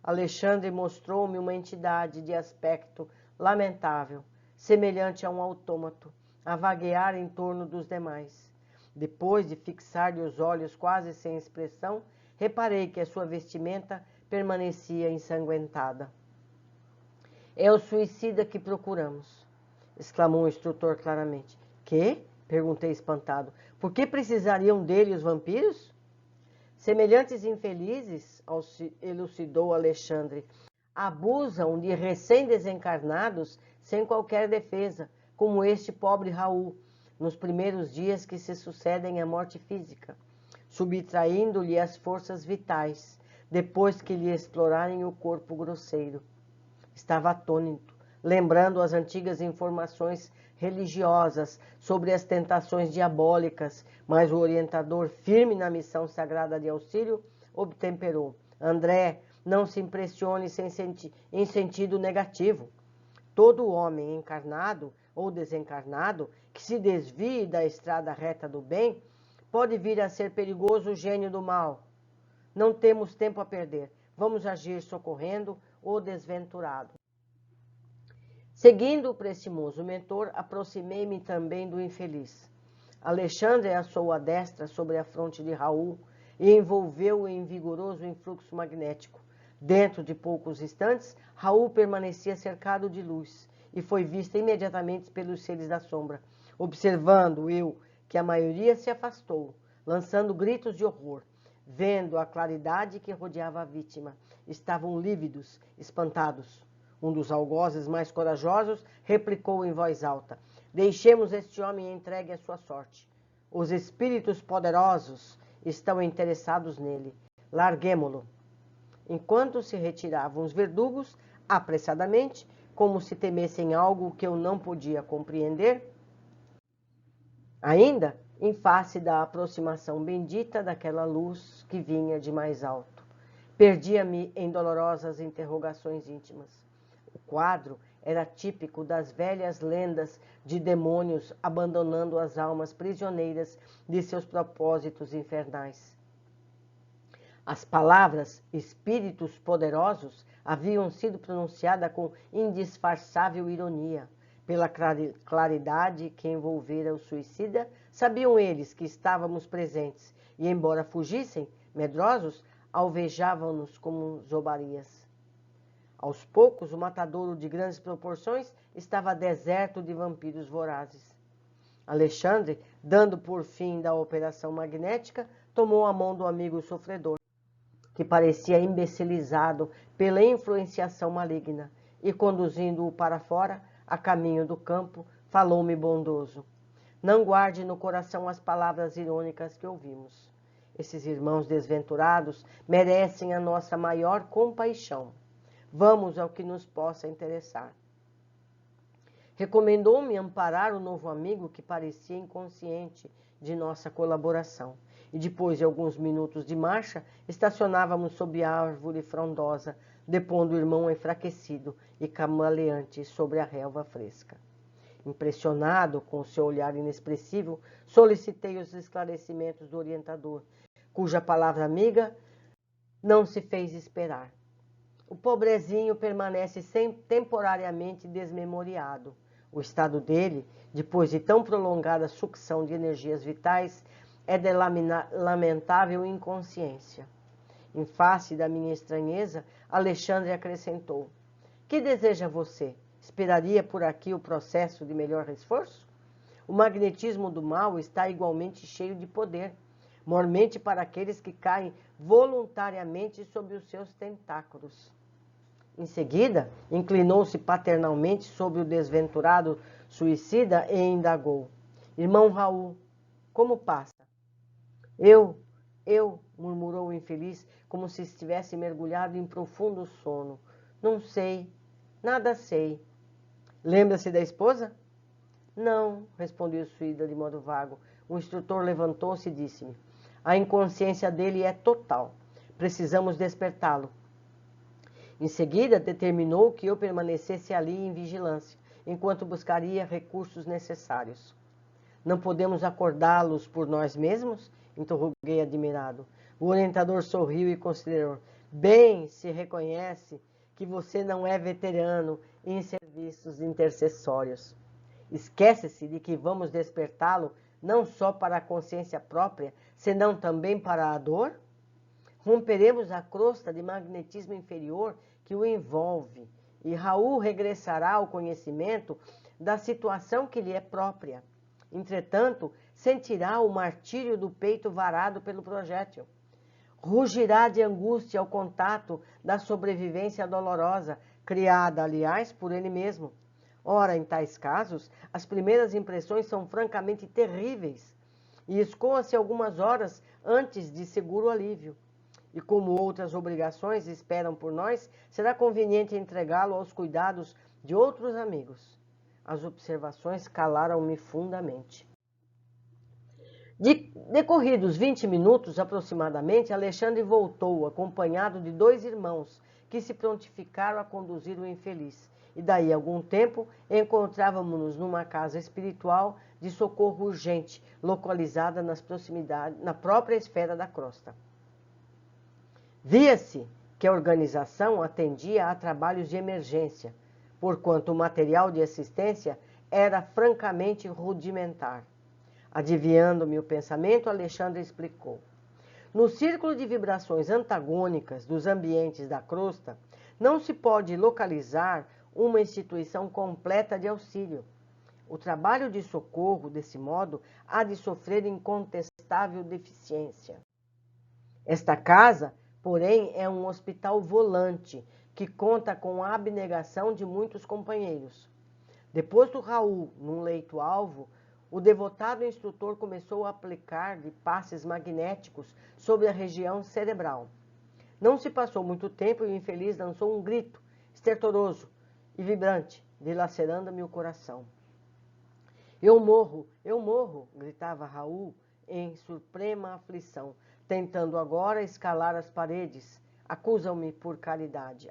Alexandre mostrou-me uma entidade de aspecto lamentável, semelhante a um autômato, a vaguear em torno dos demais. Depois de fixar-lhe os olhos quase sem expressão, reparei que a sua vestimenta permanecia ensanguentada. É o suicida que procuramos, exclamou o instrutor claramente. Que? Perguntei espantado. Por que precisariam dele os vampiros? Semelhantes infelizes, elucidou Alexandre, abusam de recém-desencarnados sem qualquer defesa, como este pobre Raul, nos primeiros dias que se sucedem à morte física, subtraindo-lhe as forças vitais, depois que lhe explorarem o corpo grosseiro. Estava atônito, lembrando as antigas informações religiosas sobre as tentações diabólicas, mas o orientador, firme na missão sagrada de auxílio, obtemperou. André, não se impressione em sentido negativo. Todo homem encarnado ou desencarnado que se desvie da estrada reta do bem pode vir a ser perigoso gênio do mal. Não temos tempo a perder. Vamos agir socorrendo o desventurado. Seguindo o prestimoso mentor, aproximei-me também do infeliz. Alexandre assou a destra sobre a fronte de Raul e envolveu-o em vigoroso influxo magnético. Dentro de poucos instantes, Raul permanecia cercado de luz e foi vista imediatamente pelos seres da sombra. Observando eu que a maioria se afastou, lançando gritos de horror, vendo a claridade que rodeava a vítima, estavam lívidos, espantados. Um dos algozes mais corajosos replicou em voz alta: deixemos este homem entregue à sua sorte. Os espíritos poderosos estão interessados nele. Larguemo-lo. enquanto se retiravam os verdugos, apressadamente, como se temessem algo que eu não podia compreender. Ainda, em face da aproximação bendita daquela luz que vinha de mais alto, perdia-me em dolorosas interrogações íntimas. O quadro era típico das velhas lendas de demônios abandonando as almas prisioneiras de seus propósitos infernais. As palavras espíritos poderosos haviam sido pronunciadas com indisfarçável ironia. Pela claridade que envolvera o suicida, sabiam eles que estávamos presentes e, embora fugissem, medrosos, alvejavam-nos como zombarias. Aos poucos, o matadouro de grandes proporções estava deserto de vampiros vorazes. Alexandre, dando por fim da operação magnética, tomou a mão do amigo sofredor, que parecia imbecilizado pela influenciação maligna, e, conduzindo-o para fora, a caminho do campo, falou-me bondoso. Não guarde no coração as palavras irônicas que ouvimos. Esses irmãos desventurados merecem a nossa maior compaixão. Vamos ao que nos possa interessar. Recomendou-me amparar o novo amigo que parecia inconsciente de nossa colaboração. E depois de alguns minutos de marcha, estacionávamos sob a árvore frondosa, depondo o irmão enfraquecido e camaleante sobre a relva fresca. Impressionado com o seu olhar inexpressivo, solicitei os esclarecimentos do orientador, cuja palavra amiga não se fez esperar. O pobrezinho permanece temporariamente desmemoriado. O estado dele, depois de tão prolongada sucção de energias vitais, é de lamentável inconsciência. Em face da minha estranheza, Alexandre acrescentou: que deseja você? Esperaria por aqui o processo de melhor esforço? O magnetismo do mal está igualmente cheio de poder, mormente para aqueles que caem voluntariamente sob os seus tentáculos. Em seguida, inclinou-se paternalmente sobre o desventurado suicida e indagou: irmão Raul, como passa? Eu, murmurou o infeliz, como se estivesse mergulhado em profundo sono. Não sei, nada sei. Lembra-se da esposa? Não, respondeu o suicida de modo vago. O instrutor levantou-se e disse-me: a inconsciência dele é total. Precisamos despertá-lo. Em seguida, determinou que eu permanecesse ali em vigilância, enquanto buscaria recursos necessários. Não podemos acordá-los por nós mesmos? Interroguei admirado. O orientador sorriu e considerou: bem se reconhece que você não é veterano em serviços intercessórios. Esquece-se de que vamos despertá-lo não só para a consciência própria, senão também para a dor? Romperemos a crosta de magnetismo inferior que o envolve, e Raul regressará ao conhecimento da situação que lhe é própria. Entretanto, sentirá o martírio do peito varado pelo projétil. Rugirá de angústia ao contato da sobrevivência dolorosa, criada, aliás, por ele mesmo. Ora, em tais casos, as primeiras impressões são francamente terríveis, e escoa-se algumas horas antes de seguro alívio. E como outras obrigações esperam por nós, será conveniente entregá-lo aos cuidados de outros amigos. As observações calaram-me fundamente. Decorridos 20 minutos aproximadamente, Alexandre voltou, acompanhado de 2 irmãos, que se prontificaram a conduzir o infeliz. E daí a algum tempo, encontrávamos-nos numa casa espiritual de socorro urgente, localizada nas proximidades, na própria esfera da crosta. Via-se que a organização atendia a trabalhos de emergência, porquanto o material de assistência era francamente rudimentar. Adivinhando-me o pensamento, Alexandre explicou. No círculo de vibrações antagônicas dos ambientes da crosta, não se pode localizar uma instituição completa de auxílio. O trabalho de socorro, desse modo, há de sofrer incontestável deficiência. Esta casa, porém, é um hospital volante, que conta com a abnegação de muitos companheiros. Depois do Raul, num leito-alvo, o devotado instrutor começou a aplicar-lhe passes magnéticos sobre a região cerebral. Não se passou muito tempo e o infeliz lançou um grito estertoroso e vibrante, dilacerando-me o coração. Eu morro, gritava Raul em suprema aflição, tentando agora escalar as paredes. Acudam-me por caridade.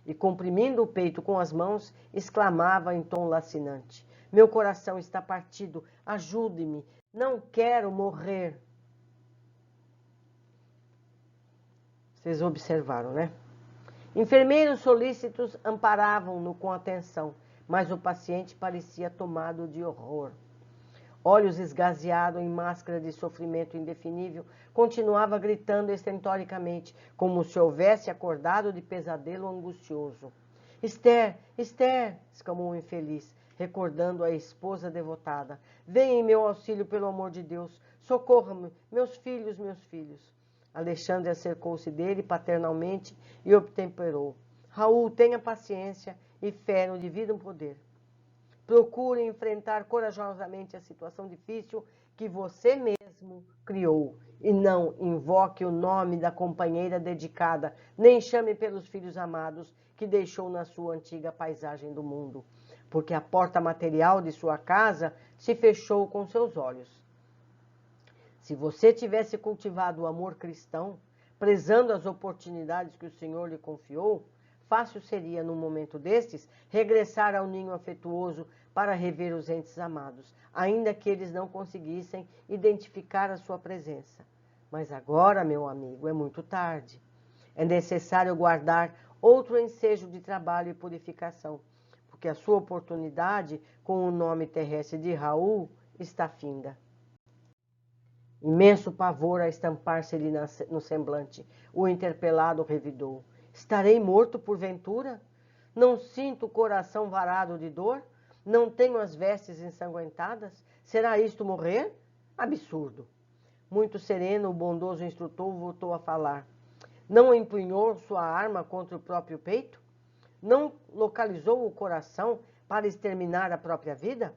E comprimindo o peito com as mãos, exclamava em tom lacinante: meu coração está partido, ajude-me, não quero morrer. Vocês observaram, né? Enfermeiros solícitos amparavam-no com atenção, mas o paciente parecia tomado de horror. Olhos esgazeados em máscara de sofrimento indefinível, continuava gritando estentoricamente, como se houvesse acordado de pesadelo angustioso. Esther, Esther, exclamou o infeliz, recordando a esposa devotada. Venha em meu auxílio, pelo amor de Deus. Socorra-me, meus filhos, meus filhos. Alexandre acercou-se dele paternalmente e obtemperou. Raul, tenha paciência e fé no divino poder. Procure enfrentar corajosamente a situação difícil que você mesmo criou e não invoque o nome da companheira dedicada, nem chame pelos filhos amados que deixou na sua antiga paisagem do mundo, porque a porta material de sua casa se fechou com seus olhos. Se você tivesse cultivado o amor cristão, prezando as oportunidades que o Senhor lhe confiou, fácil seria, num momento destes, regressar ao ninho afetuoso para rever os entes amados, ainda que eles não conseguissem identificar a sua presença. Mas agora, meu amigo, é muito tarde. É necessário guardar outro ensejo de trabalho e purificação, porque a sua oportunidade com o nome terrestre de Raul está finda. Imenso pavor a estampar-se-lhe no semblante, o interpelado revidou. Estarei morto porventura? Não sinto o coração varado de dor? Não tenho as vestes ensanguentadas? Será isto morrer? Absurdo. Muito sereno, o bondoso instrutor voltou a falar. Não empunhou sua arma contra o próprio peito? Não localizou o coração para exterminar a própria vida?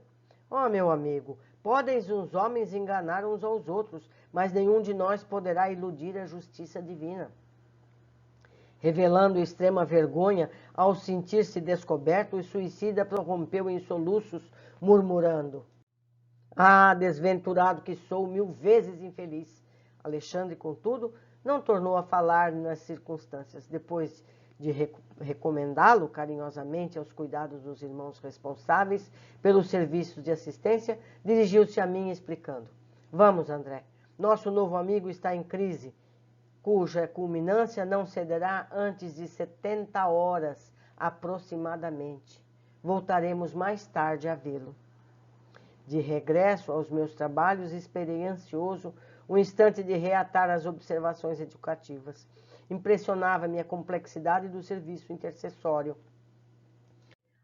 Oh, meu amigo, podem os homens enganar uns aos outros, mas nenhum de nós poderá iludir a justiça divina. Revelando extrema vergonha ao sentir-se descoberto, o suicida prorrompeu em soluços, murmurando: ah, desventurado que sou, 1000 vezes infeliz. Alexandre, contudo, não tornou a falar nas circunstâncias. Depois de recomendá-lo carinhosamente aos cuidados dos irmãos responsáveis pelos serviços de assistência, dirigiu-se a mim explicando: vamos, André, nosso novo amigo está em crise, cuja culminância não cederá antes de 70 horas aproximadamente. Voltaremos mais tarde a vê-lo. De regresso aos meus trabalhos, esperei ansioso o instante de reatar as observações educativas. Impressionava-me a complexidade do serviço intercessório.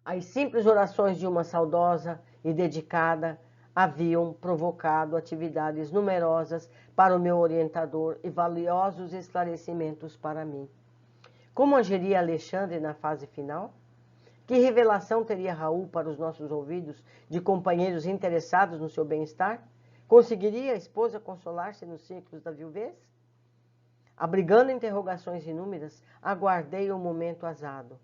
As simples orações de uma saudosa e dedicada haviam provocado atividades numerosas para o meu orientador e valiosos esclarecimentos para mim. Como agiria Alexandre na fase final? Que revelação teria Raul para os nossos ouvidos de companheiros interessados no seu bem-estar? Conseguiria a esposa consolar-se nos círculos da viuvez? Abrigando interrogações inúmeras, aguardei o momento azado.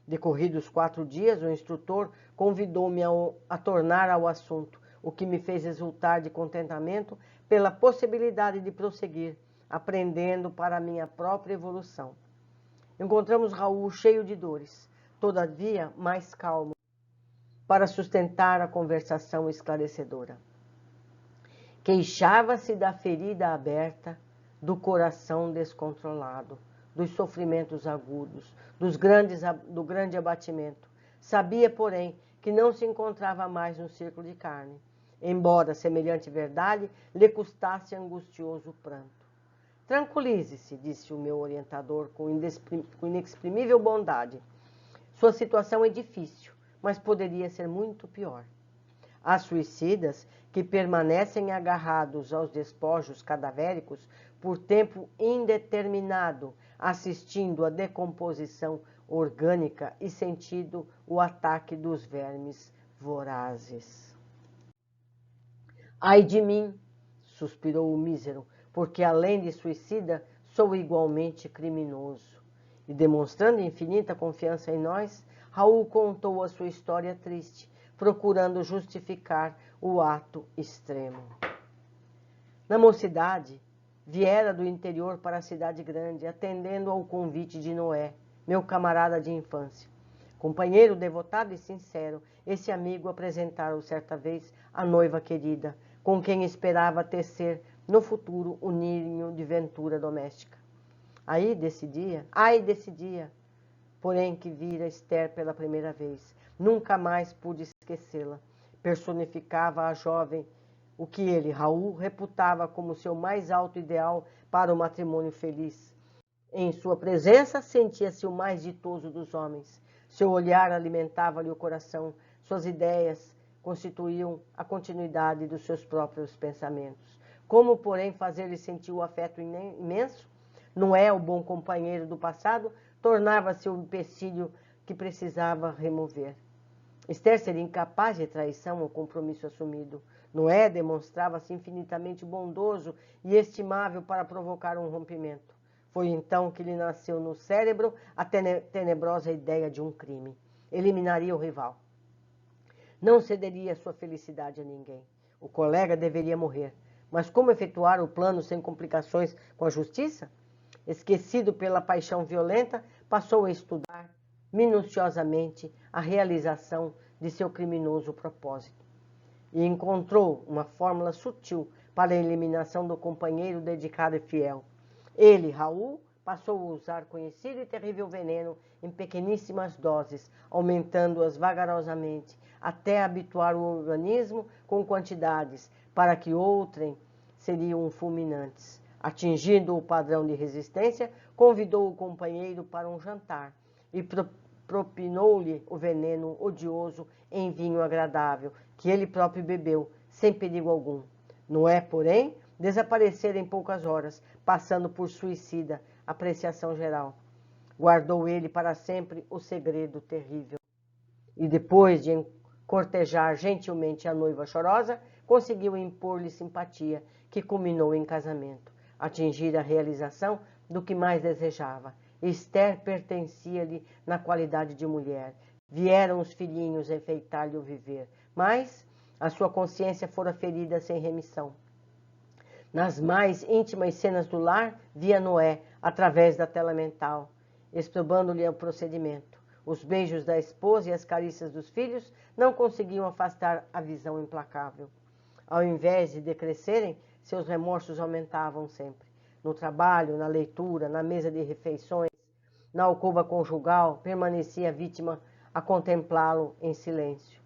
Decorridos 4 dias, o instrutor convidou-me a tornar ao assunto, o que me fez exultar de contentamento pela possibilidade de prosseguir, aprendendo para a minha própria evolução. Encontramos Raul cheio de dores, todavia mais calmo, para sustentar a conversação esclarecedora. Queixava-se da ferida aberta, do coração descontrolado, dos sofrimentos agudos, do grande abatimento. Sabia, porém, que não se encontrava mais no círculo de carne, embora semelhante verdade lhe custasse angustioso pranto. Tranquilize-se, disse o meu orientador com inexprimível bondade. Sua situação é difícil, mas poderia ser muito pior. Há suicidas que permanecem agarrados aos despojos cadavéricos por tempo indeterminado, assistindo à decomposição orgânica e sentindo o ataque dos vermes vorazes. Ai de mim, suspirou o mísero, porque além de suicida, sou igualmente criminoso. E demonstrando infinita confiança em nós, Raul contou a sua história triste, procurando justificar o ato extremo. Na mocidade, viera do interior para a cidade grande, atendendo ao convite de Noé, meu camarada de infância. Companheiro devotado e sincero, esse amigo apresentara-o certa vez à noiva querida, com quem esperava tecer no futuro o ninho de ventura doméstica. Ai desse dia, porém que vira Esther pela primeira vez. Nunca mais pude esquecê-la. Personificava a jovem o que ele, Raul, reputava como seu mais alto ideal para o matrimônio feliz. Em sua presença, sentia-se o mais ditoso dos homens. Seu olhar alimentava-lhe o coração, suas ideias constituíam a continuidade dos seus próprios pensamentos. Como, porém, fazer-lhe sentir o afeto imenso? Noé, o bom companheiro do passado, tornava-se o empecilho que precisava remover. Esther seria incapaz de traição ou compromisso assumido. Noé demonstrava-se infinitamente bondoso e estimável para provocar um rompimento. Foi então que lhe nasceu no cérebro a tenebrosa ideia de um crime. Eliminaria o rival. Não cederia sua felicidade a ninguém. O colega deveria morrer. Mas como efetuar o plano sem complicações com a justiça? Esquecido pela paixão violenta, passou a estudar minuciosamente a realização de seu criminoso propósito. E encontrou uma fórmula sutil para a eliminação do companheiro dedicado e fiel. Ele, Raul, passou a usar conhecido e terrível veneno em pequeníssimas doses, aumentando-as vagarosamente, até habituar o organismo com quantidades para que outrem seriam fulminantes. Atingindo o padrão de resistência, convidou o companheiro para um jantar e propinou-lhe o veneno odioso em vinho agradável, que ele próprio bebeu, sem perigo algum. Noé, porém, desaparecera em poucas horas, passando por suicida, apreciação geral. Guardou ele para sempre o segredo terrível. E depois de cortejar gentilmente a noiva chorosa, conseguiu impor-lhe simpatia, que culminou em casamento. Atingira a realização do que mais desejava. Esther pertencia-lhe na qualidade de mulher. Vieram os filhinhos enfeitar-lhe o viver, mas a sua consciência fora ferida sem remissão. Nas mais íntimas cenas do lar, via Noé, através da tela mental, exprobando-lhe o procedimento. Os beijos da esposa e as carícias dos filhos não conseguiam afastar a visão implacável. Ao invés de decrescerem, seus remorsos aumentavam sempre. No trabalho, na leitura, na mesa de refeições, na alcova conjugal, permanecia a vítima a contemplá-lo em silêncio.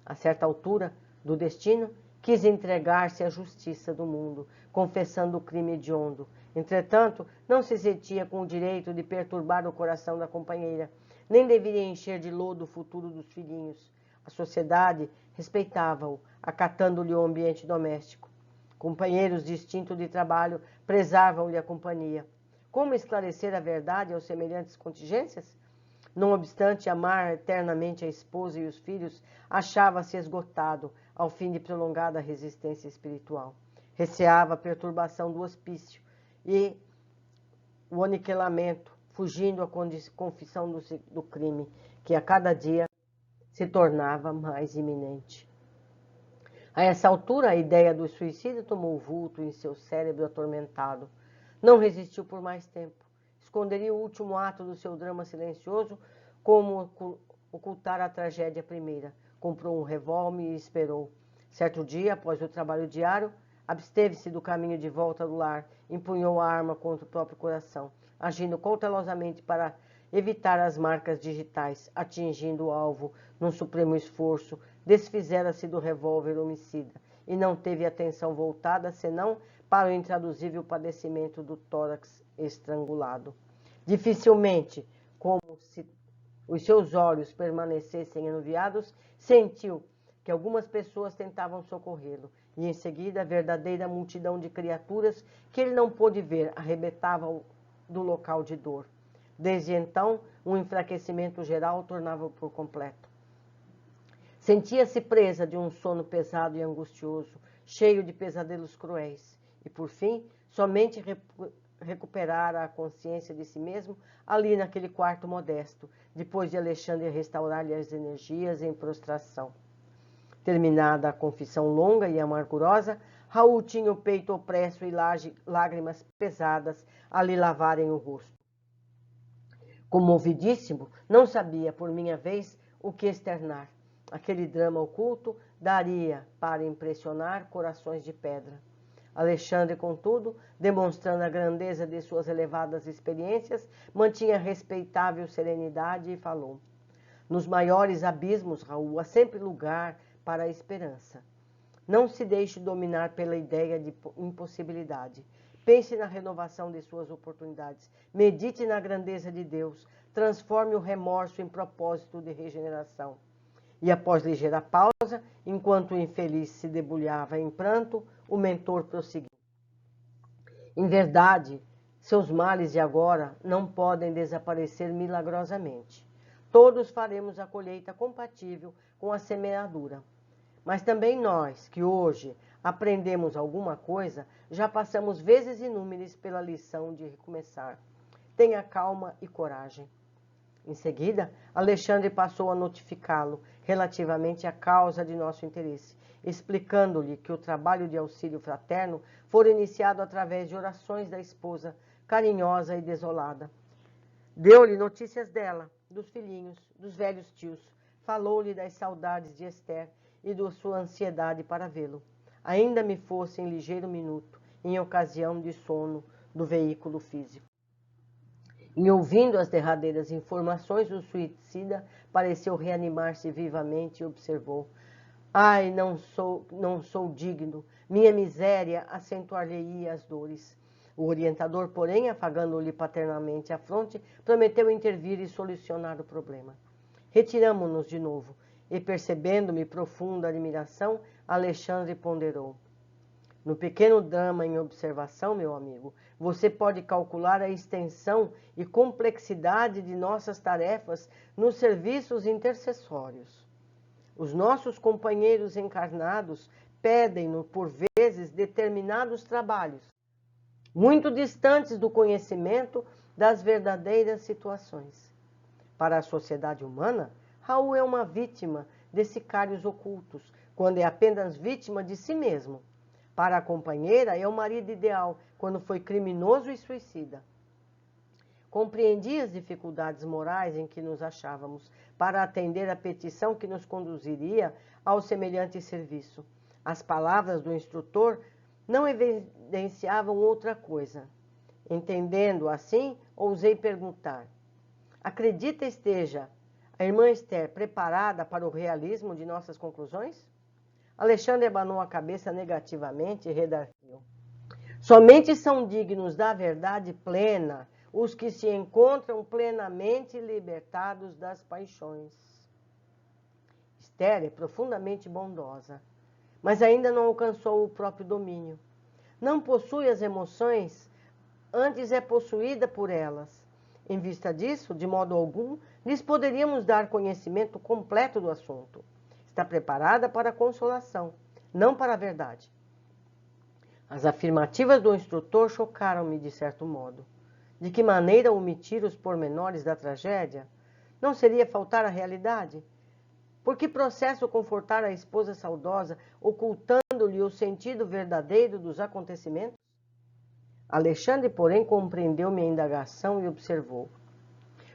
A certa altura do destino, quis entregar-se à justiça do mundo, confessando o crime hediondo. Entretanto, não se sentia com o direito de perturbar o coração da companheira, nem deveria encher de lodo o futuro dos filhinhos. A sociedade respeitava-o, acatando-lhe o ambiente doméstico. Companheiros distintos de trabalho prezavam-lhe a companhia. Como esclarecer a verdade aos semelhantes contingências? Não obstante amar eternamente a esposa e os filhos, achava-se esgotado ao fim de prolongada resistência espiritual. Receava a perturbação do hospício e o aniquilamento, fugindo à confissão do crime, que a cada dia se tornava mais iminente. A essa altura, a ideia do suicídio tomou vulto em seu cérebro atormentado. Não resistiu por mais tempo. Esconderia o último ato do seu drama silencioso, como ocultar a tragédia primeira. Comprou um revólver e esperou. Certo dia, após o trabalho diário, absteve-se do caminho de volta do lar, empunhou a arma contra o próprio coração, agindo cautelosamente para evitar as marcas digitais, atingindo o alvo num supremo esforço, desfizera-se do revólver homicida e não teve atenção voltada senão para o intraduzível padecimento do tórax estrangulado. Dificilmente, como se os seus olhos permanecessem anuviados, sentiu que algumas pessoas tentavam socorrê-lo, e em seguida a verdadeira multidão de criaturas que ele não pôde ver arrebentava-o do local de dor. Desde então, um enfraquecimento geral tornava-o por completo. Sentia-se presa de um sono pesado e angustioso, cheio de pesadelos cruéis, e por fim, somente recuperara a consciência de si mesmo ali naquele quarto modesto, depois de Alexandre restaurar-lhe as energias em prostração. Terminada a confissão longa e amargurosa, Raul tinha o peito opresso e lágrimas pesadas a lhe lavarem o rosto. Comovidíssimo, não sabia, por minha vez, o que externar. Aquele drama oculto daria para impressionar corações de pedra. Alexandre, contudo, demonstrando a grandeza de suas elevadas experiências, mantinha respeitável serenidade e falou: nos maiores abismos, Raul, há sempre lugar para a esperança. Não se deixe dominar pela ideia de impossibilidade. Pense na renovação de suas oportunidades. Medite na grandeza de Deus. Transforme o remorso em propósito de regeneração. E após ligeira pausa, enquanto o infeliz se debulhava em pranto, o mentor prosseguiu: em verdade, seus males de agora não podem desaparecer milagrosamente. Todos faremos a colheita compatível com a semeadura. Mas também nós, que hoje aprendemos alguma coisa, já passamos vezes inúmeras pela lição de recomeçar. Tenha calma e coragem. Em seguida, Alexandre passou a notificá-lo relativamente à causa de nosso interesse, explicando-lhe que o trabalho de auxílio fraterno fora iniciado através de orações da esposa, carinhosa e desolada. Deu-lhe notícias dela, dos filhinhos, dos velhos tios, falou-lhe das saudades de Esther e da sua ansiedade para vê-lo, ainda me fosse em ligeiro minuto, em ocasião de sono do veículo físico. Em ouvindo as derradeiras informações, o suicida pareceu reanimar-se vivamente e observou: ai, não sou digno, minha miséria acentuar-lhe-ia as dores. O orientador, porém, afagando-lhe paternamente a fronte, prometeu intervir e solucionar o problema. Retiramo-nos de novo, e percebendo-me profunda admiração, Alexandre ponderou: no pequeno drama em observação, meu amigo, você pode calcular a extensão e complexidade de nossas tarefas nos serviços intercessórios. Os nossos companheiros encarnados pedem-nos, por vezes, determinados trabalhos, muito distantes do conhecimento das verdadeiras situações. Para a sociedade humana, Raul é uma vítima de sicários ocultos, quando é apenas vítima de si mesmo. Para a companheira, é o marido ideal, quando foi criminoso e suicida. Compreendi as dificuldades morais em que nos achávamos para atender a petição que nos conduziria ao semelhante serviço. As palavras do instrutor não evidenciavam outra coisa. Entendendo assim, ousei perguntar: acredita esteja a irmã Esther preparada para o realismo de nossas conclusões? Alexandre abanou a cabeça negativamente e redarguiu: somente são dignos da verdade plena os que se encontram plenamente libertados das paixões. Esther é profundamente bondosa, mas ainda não alcançou o próprio domínio. Não possui as emoções, antes é possuída por elas. Em vista disso, de modo algum, lhes poderíamos dar conhecimento completo do assunto. Está preparada para a consolação, não para a verdade. As afirmativas do instrutor chocaram-me de certo modo. De que maneira omitir os pormenores da tragédia? Não seria faltar à realidade? Por que processo confortar a esposa saudosa, ocultando-lhe o sentido verdadeiro dos acontecimentos? Alexandre, porém, compreendeu minha indagação e observou: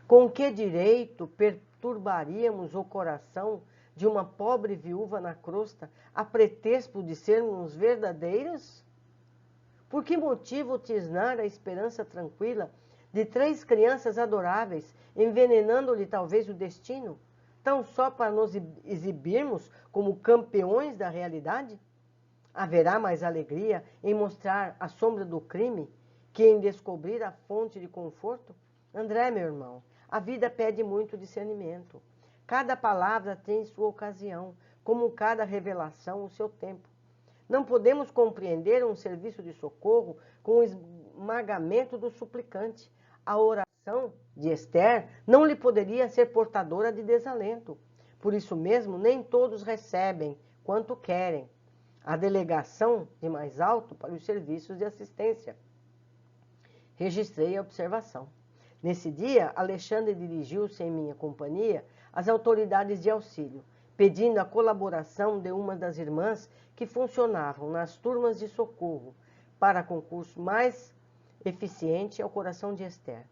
com que direito perturbaríamos o coração de uma pobre viúva na crosta, a pretexto de sermos verdadeiros? Por que motivo tisnar a esperança tranquila de 3 crianças adoráveis, envenenando-lhe talvez o destino, tão só para nos exibirmos como campeões da realidade? Haverá mais alegria em mostrar a sombra do crime que em descobrir a fonte de conforto? André, meu irmão, a vida pede muito discernimento. Cada palavra tem sua ocasião, como cada revelação o seu tempo. Não podemos compreender um serviço de socorro com o esmagamento do suplicante. A oração de Esther não lhe poderia ser portadora de desalento. Por isso mesmo, nem todos recebem quanto querem a delegação de mais alto para os serviços de assistência. Registrei a observação. Nesse dia, Alexandre dirigiu-se em minha companhia às autoridades de auxílio, pedindo a colaboração de uma das irmãs que funcionavam nas turmas de socorro para concurso mais eficiente ao coração de Esther.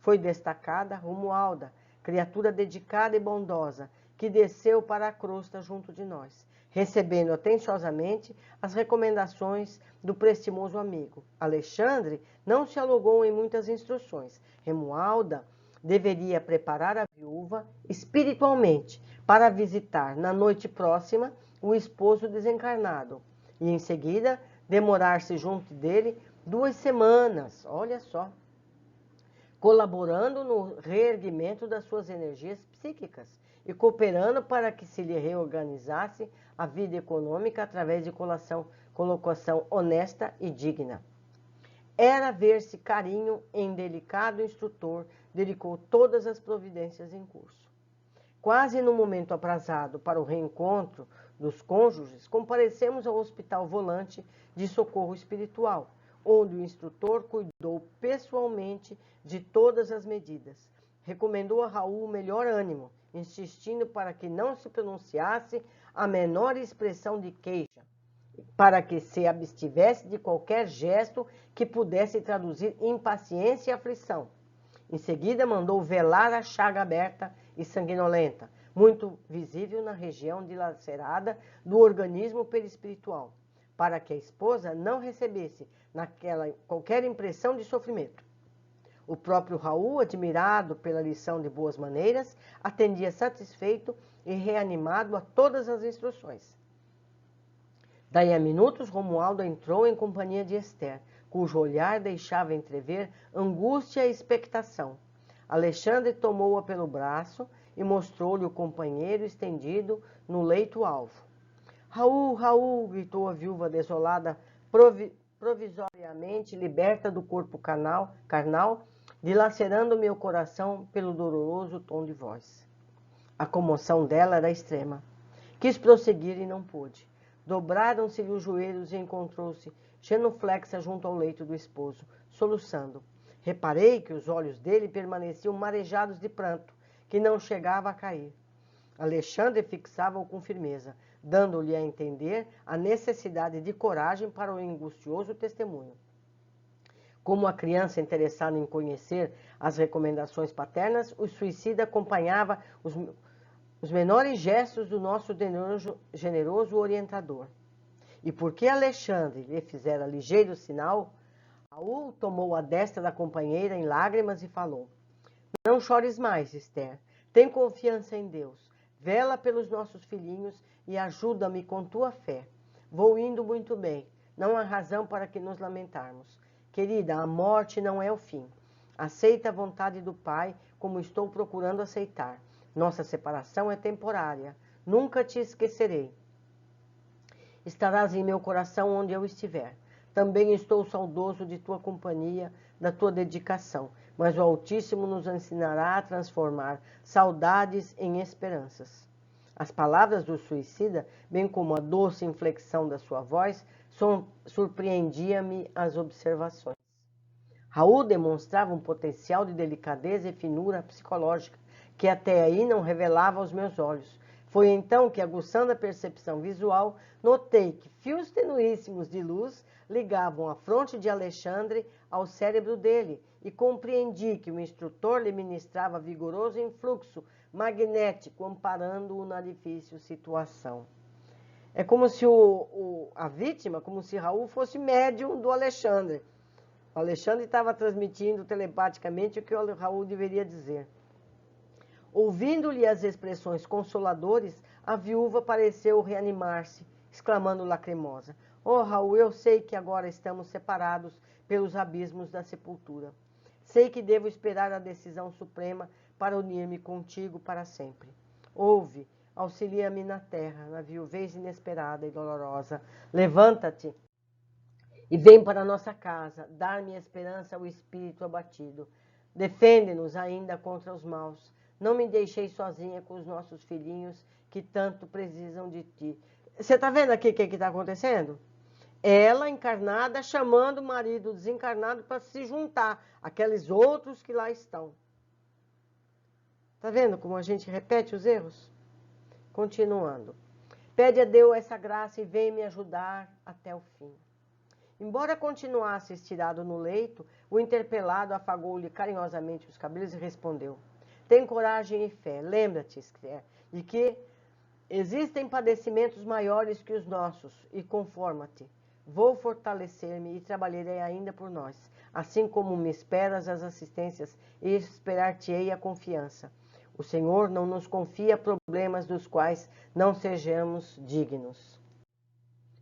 Foi destacada Romualda, criatura dedicada e bondosa, que desceu para a crosta junto de nós, recebendo atenciosamente as recomendações do prestimoso amigo. Alexandre não se alongou em muitas instruções. Romualda deveria preparar a viúva espiritualmente para visitar na noite próxima o esposo desencarnado e, em seguida, demorar-se junto dele 2 semanas, olha só, colaborando no reerguimento das suas energias psíquicas e cooperando para que se lhe reorganizasse a vida econômica através de colocação honesta e digna. Era ver-se carinho em delicado instrutor, dedicou todas as providências em curso. Quase no momento aprazado para o reencontro dos cônjuges, comparecemos ao Hospital Volante de Socorro Espiritual, onde o instrutor cuidou pessoalmente de todas as medidas. Recomendou a Raul o melhor ânimo, insistindo para que não se pronunciasse a menor expressão de queixa, para que se abstivesse de qualquer gesto que pudesse traduzir impaciência e aflição. Em seguida, mandou velar a chaga aberta e sanguinolenta, muito visível na região dilacerada do organismo perispiritual, para que a esposa não recebesse qualquer impressão de sofrimento. O próprio Raul, admirado pela lição de boas maneiras, atendia satisfeito e reanimado a todas as instruções. Daí a minutos, Romualdo entrou em companhia de Esther, cujo olhar deixava entrever angústia e expectação. Alexandre tomou-a pelo braço e mostrou-lhe o companheiro estendido no leito-alvo. Raul, Raul, gritou a viúva desolada, provisoriamente liberta do corpo carnal, dilacerando meu coração pelo doloroso tom de voz. A comoção dela era extrema. Quis prosseguir e não pôde. Dobraram-se-lhe os joelhos e encontrou-se genuflexa junto ao leito do esposo, soluçando. Reparei que os olhos dele permaneciam marejados de pranto, que não chegava a cair. Alexandre fixava-o com firmeza, dando-lhe a entender a necessidade de coragem para o angustioso testemunho. Como a criança interessada em conhecer as recomendações paternas, o suicida acompanhava os menores gestos do nosso generoso orientador. E porque Alexandre lhe fizera ligeiro sinal, Raul tomou a destra da companheira em lágrimas e falou: Não chores mais, Esther. Tem confiança em Deus. Vela pelos nossos filhinhos e ajuda-me com tua fé. Vou indo muito bem. Não há razão para que nos lamentarmos. Querida, a morte não é o fim. Aceita a vontade do Pai, como estou procurando aceitar. Nossa separação é temporária. Nunca te esquecerei. Estarás em meu coração onde eu estiver. Também estou saudoso de tua companhia, da tua dedicação, mas o Altíssimo nos ensinará a transformar saudades em esperanças. As palavras do suicida, bem como a doce inflexão da sua voz, surpreendia-me as observações. Raul demonstrava um potencial de delicadeza e finura psicológica, que até aí não revelava aos meus olhos. Foi então que, aguçando a percepção visual, notei que fios tenuíssimos de luz ligavam a fronte de Alexandre ao cérebro dele e compreendi que o instrutor lhe ministrava vigoroso influxo magnético, amparando-o na difícil situação. É como se a vítima, como se Raul fosse médium do Alexandre. O Alexandre estava transmitindo telepaticamente o que o Raul deveria dizer. Ouvindo-lhe as expressões consoladoras, a viúva pareceu reanimar-se, exclamando lacrimosa: Oh, Raul, eu sei que agora estamos separados pelos abismos da sepultura. Sei que devo esperar a decisão suprema para unir-me contigo para sempre. Ouve, auxilia-me na terra, na viuvez inesperada e dolorosa. Levanta-te e vem para nossa casa, dar-me esperança ao espírito abatido. Defende-nos ainda contra os maus. Não me deixei sozinha com os nossos filhinhos que tanto precisam de ti. Você está vendo aqui o que está acontecendo? Ela encarnada chamando o marido desencarnado para se juntar àqueles outros que lá estão. Tá vendo como a gente repete os erros? Continuando. Pede a Deus essa graça e vem me ajudar até o fim. Embora continuasse estirado no leito, o interpelado afagou-lhe carinhosamente os cabelos e respondeu: tem coragem e fé. Lembra-te, Esther, de que existem padecimentos maiores que os nossos e conforma-te. Vou fortalecer-me e trabalharei ainda por nós, assim como me esperas as assistências e esperar-te-ei a confiança. O Senhor não nos confia problemas dos quais não sejamos dignos.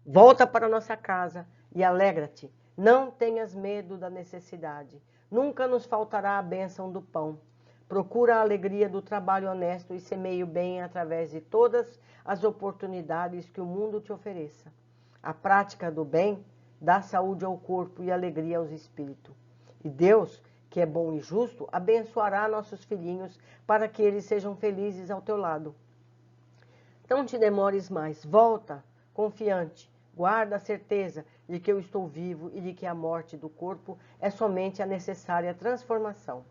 Volta para nossa casa e alegra-te. Não tenhas medo da necessidade. Nunca nos faltará a bênção do pão. Procura a alegria do trabalho honesto e semeie o bem através de todas as oportunidades que o mundo te ofereça. A prática do bem dá saúde ao corpo e alegria aos espíritos. E Deus, que é bom e justo, abençoará nossos filhinhos para que eles sejam felizes ao teu lado. Não te demores mais, volta, confiante, guarda a certeza de que eu estou vivo e de que a morte do corpo é somente a necessária transformação.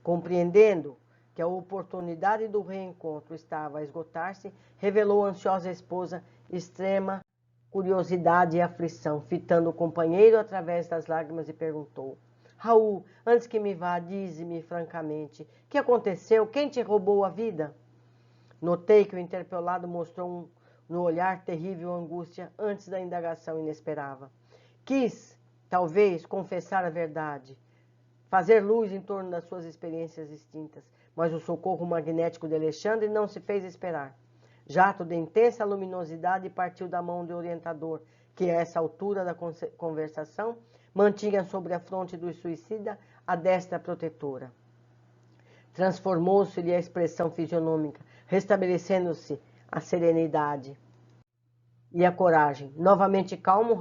Compreendendo que a oportunidade do reencontro estava a esgotar-se, revelou a ansiosa esposa extrema curiosidade e aflição, fitando o companheiro através das lágrimas e perguntou: Raul, antes que me vá, dize-me francamente, que aconteceu? Quem te roubou a vida? Notei que o interpelado mostrou no olhar terrível angústia antes da indagação inesperada. Quis, talvez, confessar a verdade, fazer luz em torno das suas experiências distintas, mas o socorro magnético de Alexandre não se fez esperar. Jato de intensa luminosidade partiu da mão do orientador, que a essa altura da conversação mantinha sobre a fronte do suicida a destra protetora. Transformou-se-lhe a expressão fisionômica, restabelecendo-se a serenidade e a coragem. Novamente calmo,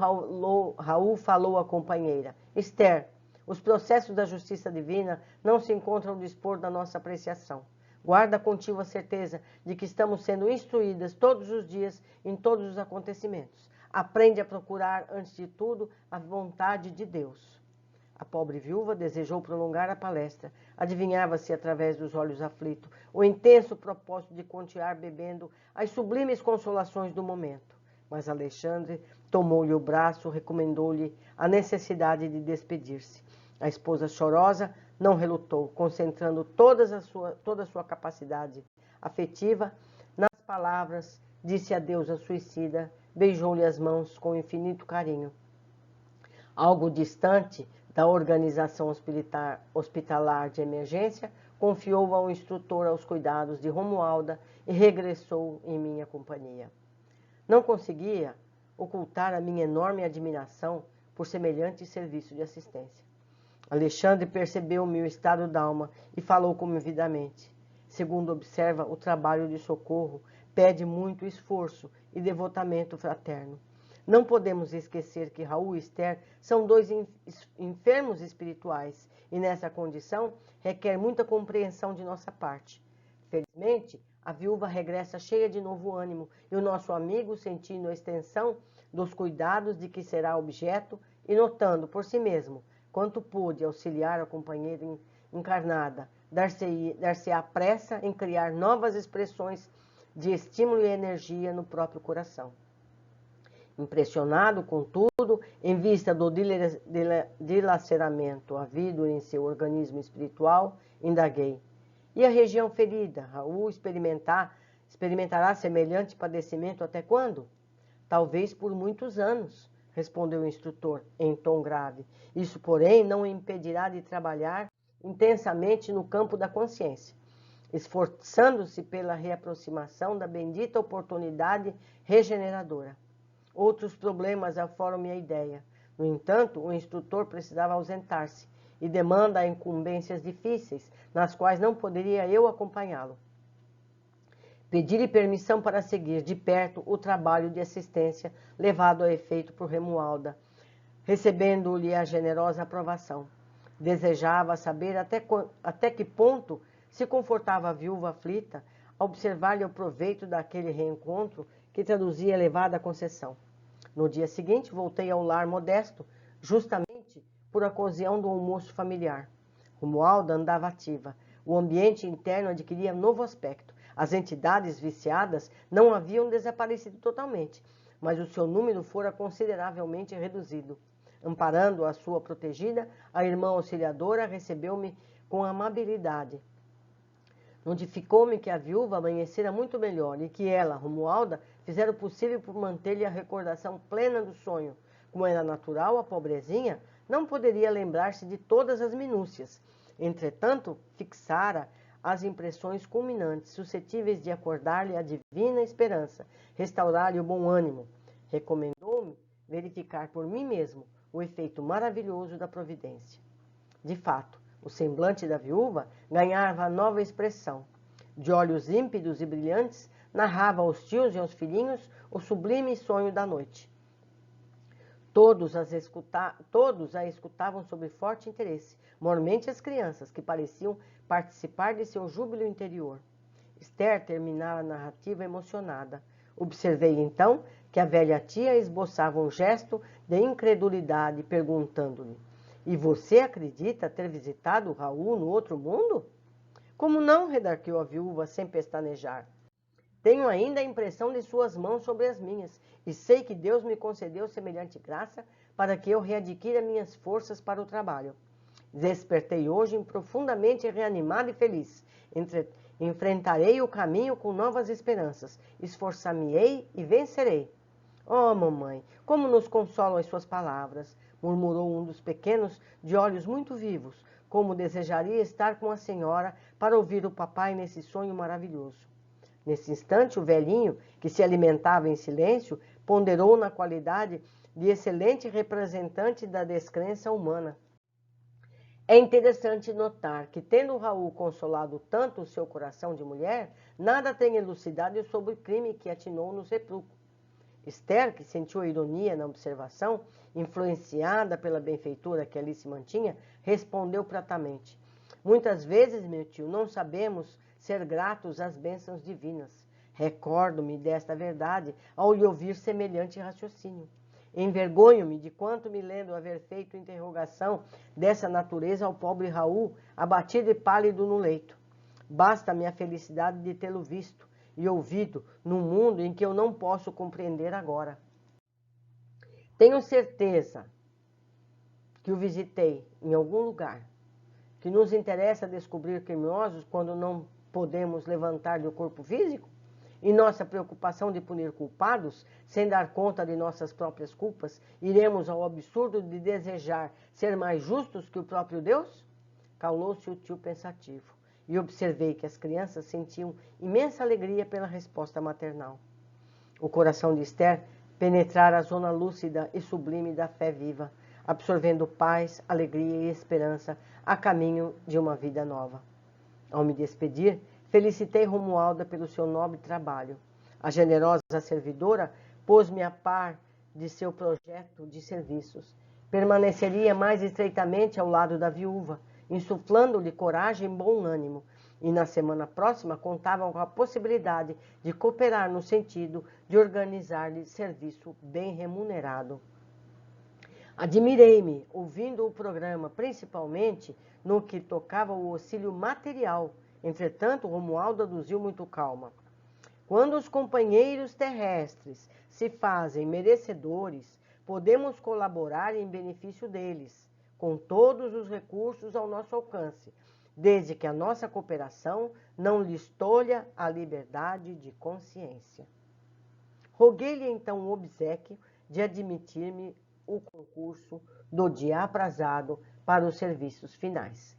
Raul falou à companheira: Esther, os processos da justiça divina não se encontram ao dispor da nossa apreciação. Guarda contigo a certeza de que estamos sendo instruídas todos os dias em todos os acontecimentos. Aprende a procurar, antes de tudo, a vontade de Deus. A pobre viúva desejou prolongar a palestra. Adivinhava-se, através dos olhos aflitos, o intenso propósito de continuar bebendo as sublimes consolações do momento. Mas Alexandre tomou-lhe o braço, recomendou-lhe a necessidade de despedir-se. A esposa chorosa não relutou, concentrando toda a sua capacidade afetiva nas palavras, disse adeus à suicida, beijou-lhe as mãos com infinito carinho. Algo distante da organização hospitalar de emergência, confiou ao instrutor aos cuidados de Romualda e regressou em minha companhia. Não conseguia ocultar a minha enorme admiração por semelhante serviço de assistência. Alexandre percebeu o meu estado d'alma e falou comovidamente. Segundo observa, o trabalho de socorro pede muito esforço e devotamento fraterno. Não podemos esquecer que Raul e Esther são dois enfermos espirituais e, nessa condição, requer muita compreensão de nossa parte. Felizmente, a viúva regressa cheia de novo ânimo e o nosso amigo, sentindo a extensão dos cuidados de que será objeto e notando por si mesmo quanto pôde auxiliar a companheira encarnada, dar-se-á pressa em criar novas expressões de estímulo e energia no próprio coração. Impressionado, contudo, em vista do dilaceramento havido em seu organismo espiritual, indaguei. E a região ferida, Raul, experimentará semelhante padecimento até quando? Talvez por muitos anos, respondeu o instrutor, em tom grave. Isso, porém, não o impedirá de trabalhar intensamente no campo da consciência, esforçando-se pela reaproximação da bendita oportunidade regeneradora. Outros problemas aforam minha ideia. No entanto, o instrutor precisava ausentar-se e demanda incumbências difíceis, nas quais não poderia eu acompanhá-lo. Pedi-lhe permissão para seguir de perto o trabalho de assistência levado a efeito por Romualda, recebendo-lhe a generosa aprovação. Desejava saber até que ponto se confortava a viúva aflita a observar-lhe o proveito daquele reencontro que traduzia elevada concessão. No dia seguinte, voltei ao lar modesto, justamente por ocasião do almoço familiar. Romualda andava ativa. O ambiente interno adquiria novo aspecto. As entidades viciadas não haviam desaparecido totalmente, mas o seu número fora consideravelmente reduzido. Amparando a sua protegida, a irmã auxiliadora recebeu-me com amabilidade. Notificou-me que a viúva amanhecera muito melhor e que ela, Romualda, fizera o possível por manter-lhe a recordação plena do sonho. Como era natural, a pobrezinha não poderia lembrar-se de todas as minúcias. Entretanto, fixara as impressões culminantes, suscetíveis de acordar-lhe a divina esperança, restaurar-lhe o bom ânimo. Recomendou-me verificar por mim mesmo o efeito maravilhoso da providência. De fato, o semblante da viúva ganhava nova expressão. De olhos límpidos e brilhantes, narrava aos tios e aos filhinhos o sublime sonho da noite. Todos a escutavam sob forte interesse, mormente as crianças, que pareciam participar de seu júbilo interior. Esther terminara a narrativa emocionada. Observei então que a velha tia esboçava um gesto de incredulidade, perguntando-lhe: "E você acredita ter visitado Raul no outro mundo?" "Como não?" redarguiu a viúva sem pestanejar. "Tenho ainda a impressão de suas mãos sobre as minhas, e sei que Deus me concedeu semelhante graça para que eu readquira minhas forças para o trabalho. Despertei hoje profundamente reanimado e feliz. Enfrentarei o caminho com novas esperanças. Esforçar-me-ei e vencerei." "Oh, mamãe, como nos consolam as suas palavras!" murmurou um dos pequenos, de olhos muito vivos. "Como desejaria estar com a senhora para ouvir o papai nesse sonho maravilhoso." Nesse instante, o velhinho, que se alimentava em silêncio, ponderou na qualidade de excelente representante da descrença humana. É interessante notar que, tendo Raul consolado tanto o seu coração de mulher, nada tem elucidado sobre o crime que atinou no sepulcro. Esther, que sentiu a ironia na observação, influenciada pela benfeitura que ali se mantinha, respondeu pratamente: "Muitas vezes, meu tio, não sabemos ser gratos às bênçãos divinas. Recordo-me desta verdade ao lhe ouvir semelhante raciocínio. Envergonho-me de quanto me lembro haver feito interrogação dessa natureza ao pobre Raul, abatido e pálido no leito. Basta-me a felicidade de tê-lo visto e ouvido num mundo em que eu não posso compreender agora. Tenho certeza que o visitei em algum lugar, que nos interessa descobrir criminosos quando não podemos levantar-lhe o corpo físico, e nossa preocupação de punir culpados, sem dar conta de nossas próprias culpas, iremos ao absurdo de desejar ser mais justos que o próprio Deus?" Calou-se o tio pensativo, e observei que as crianças sentiam imensa alegria pela resposta maternal. O coração de Esther penetrara a zona lúcida e sublime da fé viva, absorvendo paz, alegria e esperança a caminho de uma vida nova. Ao me despedir, felicitei Romualda pelo seu nobre trabalho. A generosa servidora pôs-me a par de seu projeto de serviços. Permaneceria mais estreitamente ao lado da viúva, insuflando-lhe coragem e bom ânimo, e na semana próxima contavam com a possibilidade de cooperar no sentido de organizar-lhe serviço bem remunerado. Admirei-me ouvindo o programa, principalmente no que tocava ao auxílio material. Entretanto, Romualdo aduziu muito calma: "Quando os companheiros terrestres se fazem merecedores, podemos colaborar em benefício deles, com todos os recursos ao nosso alcance, desde que a nossa cooperação não lhes tolha a liberdade de consciência." Roguei-lhe então o obséquio de admitir-me o concurso do dia aprazado para os serviços finais.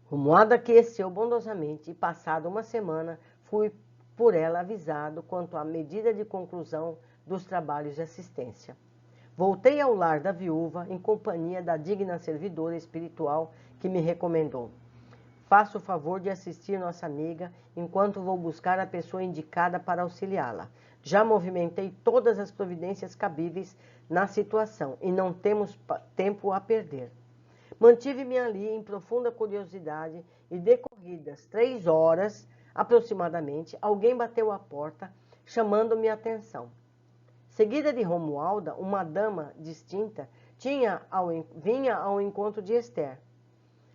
Romualda aqueceu bondosamente e, passada uma semana, fui por ela avisado quanto à medida de conclusão dos trabalhos de assistência. Voltei ao lar da viúva em companhia da digna servidora espiritual que me recomendou: "Faça o favor de assistir nossa amiga enquanto vou buscar a pessoa indicada para auxiliá-la. Já movimentei todas as providências cabíveis na situação e não temos tempo a perder." Mantive-me ali em profunda curiosidade e, decorridas 3 horas aproximadamente, alguém bateu à porta, chamando-me a atenção. Seguida de Romualda, uma dama distinta vinha ao encontro de Esther,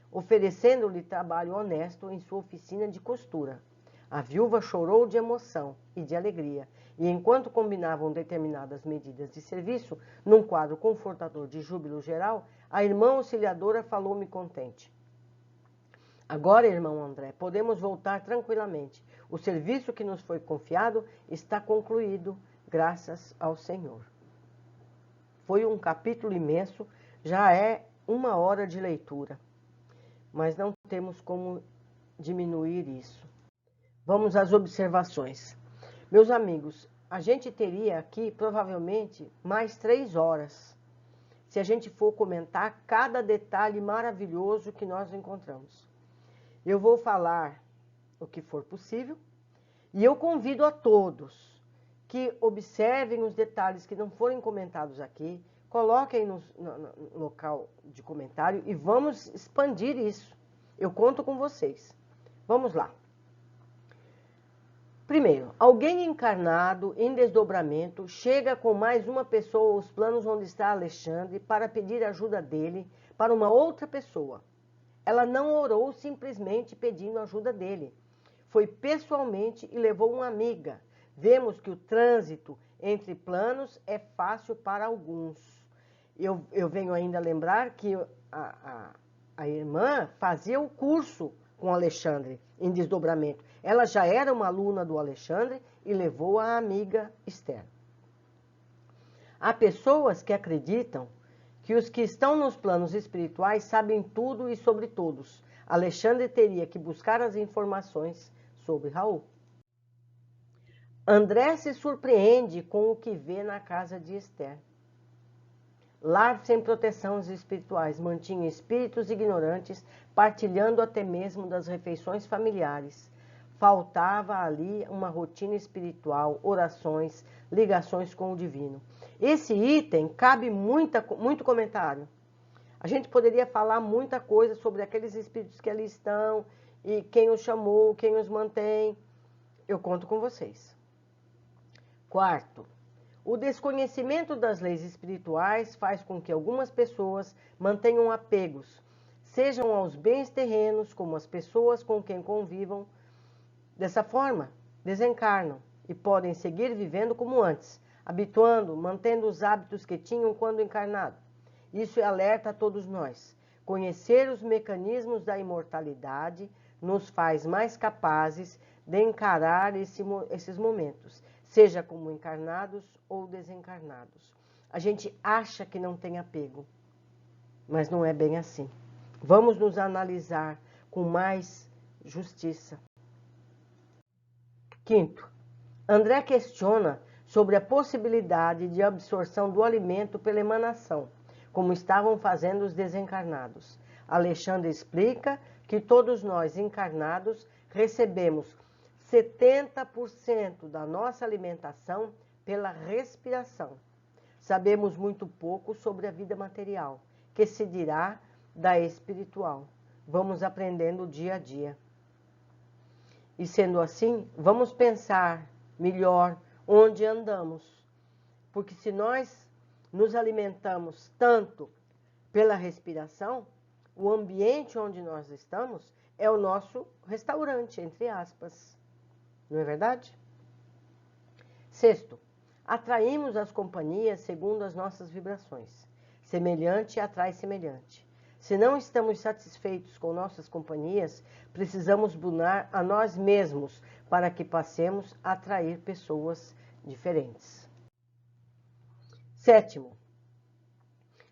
oferecendo-lhe trabalho honesto em sua oficina de costura. A viúva chorou de emoção e de alegria, e enquanto combinavam determinadas medidas de serviço, num quadro confortador de júbilo geral, a irmã auxiliadora falou-me contente. Agora, irmão André, podemos voltar tranquilamente. O serviço que nos foi confiado está concluído, graças ao Senhor. Foi um capítulo imenso, já é 1 hora de leitura, mas não temos como diminuir isso. Vamos às observações. Meus amigos, a gente teria aqui provavelmente mais 3 horas, se a gente for comentar cada detalhe maravilhoso que nós encontramos. Eu vou falar o que for possível e eu convido a todos que observem os detalhes que não forem comentados aqui, coloquem no local de comentário e vamos expandir isso. Eu conto com vocês. Vamos lá. Primeiro, alguém encarnado em desdobramento chega com mais uma pessoa aos planos onde está Alexandre para pedir ajuda dele para uma outra pessoa. Ela não orou simplesmente pedindo ajuda dele. Foi pessoalmente e levou uma amiga. Vemos que o trânsito entre planos é fácil para alguns. Eu venho ainda lembrar que a irmã fazia o curso com Alexandre em desdobramento. Ela já era uma aluna do Alexandre e levou a amiga Esther. Há pessoas que acreditam que os que estão nos planos espirituais sabem tudo e sobre todos. Alexandre teria que buscar as informações sobre Raul. André se surpreende com o que vê na casa de Esther. Lar sem proteção espirituais mantinha espíritos ignorantes, partilhando até mesmo das refeições familiares. Faltava ali uma rotina espiritual, orações, ligações com o divino. Esse item cabe muito comentário. A gente poderia falar muita coisa sobre aqueles espíritos que ali estão e quem os chamou, quem os mantém. Eu conto com vocês. Quarto, o desconhecimento das leis espirituais faz com que algumas pessoas mantenham apegos, sejam aos bens terrenos, como as pessoas com quem convivam. Dessa forma, desencarnam e podem seguir vivendo como antes, habituando, mantendo os hábitos que tinham quando encarnado. Isso alerta a todos nós. Conhecer os mecanismos da imortalidade nos faz mais capazes de encarar esses momentos, seja como encarnados ou desencarnados. A gente acha que não tem apego, mas não é bem assim. Vamos nos analisar com mais justiça. Quinto, André questiona sobre a possibilidade de absorção do alimento pela emanação, como estavam fazendo os desencarnados. Alexandre explica que todos nós encarnados recebemos 70% da nossa alimentação pela respiração. Sabemos muito pouco sobre a vida material, que se dirá da espiritual. Vamos aprendendo dia a dia. E sendo assim, vamos pensar melhor onde andamos. Porque se nós nos alimentamos tanto pela respiração, o ambiente onde nós estamos é o nosso restaurante, entre aspas. Não é verdade? Sexto, atraímos as companhias segundo as nossas vibrações. Semelhante atrai semelhante. Se não estamos satisfeitos com nossas companhias, precisamos buscar a nós mesmos para que passemos a atrair pessoas diferentes. Sétimo,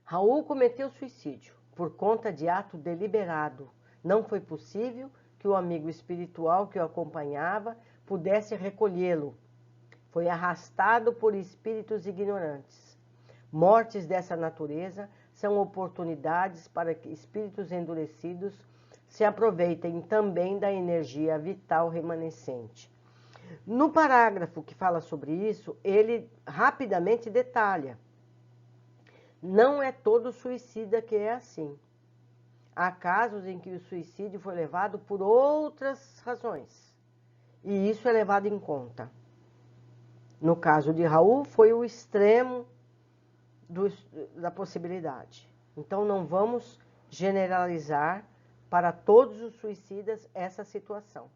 Raul cometeu suicídio por conta de ato deliberado. Não foi possível que o amigo espiritual que o acompanhava pudesse recolhê-lo. Foi arrastado por espíritos ignorantes. Mortes dessa natureza são oportunidades para que espíritos endurecidos se aproveitem também da energia vital remanescente. No parágrafo que fala sobre isso, ele rapidamente detalha. Não é todo suicida que é assim. Há casos em que o suicídio foi levado por outras razões. E isso é levado em conta. No caso de Raul, foi o extremo da possibilidade. Então, não vamos generalizar para todos os suicidas essa situação.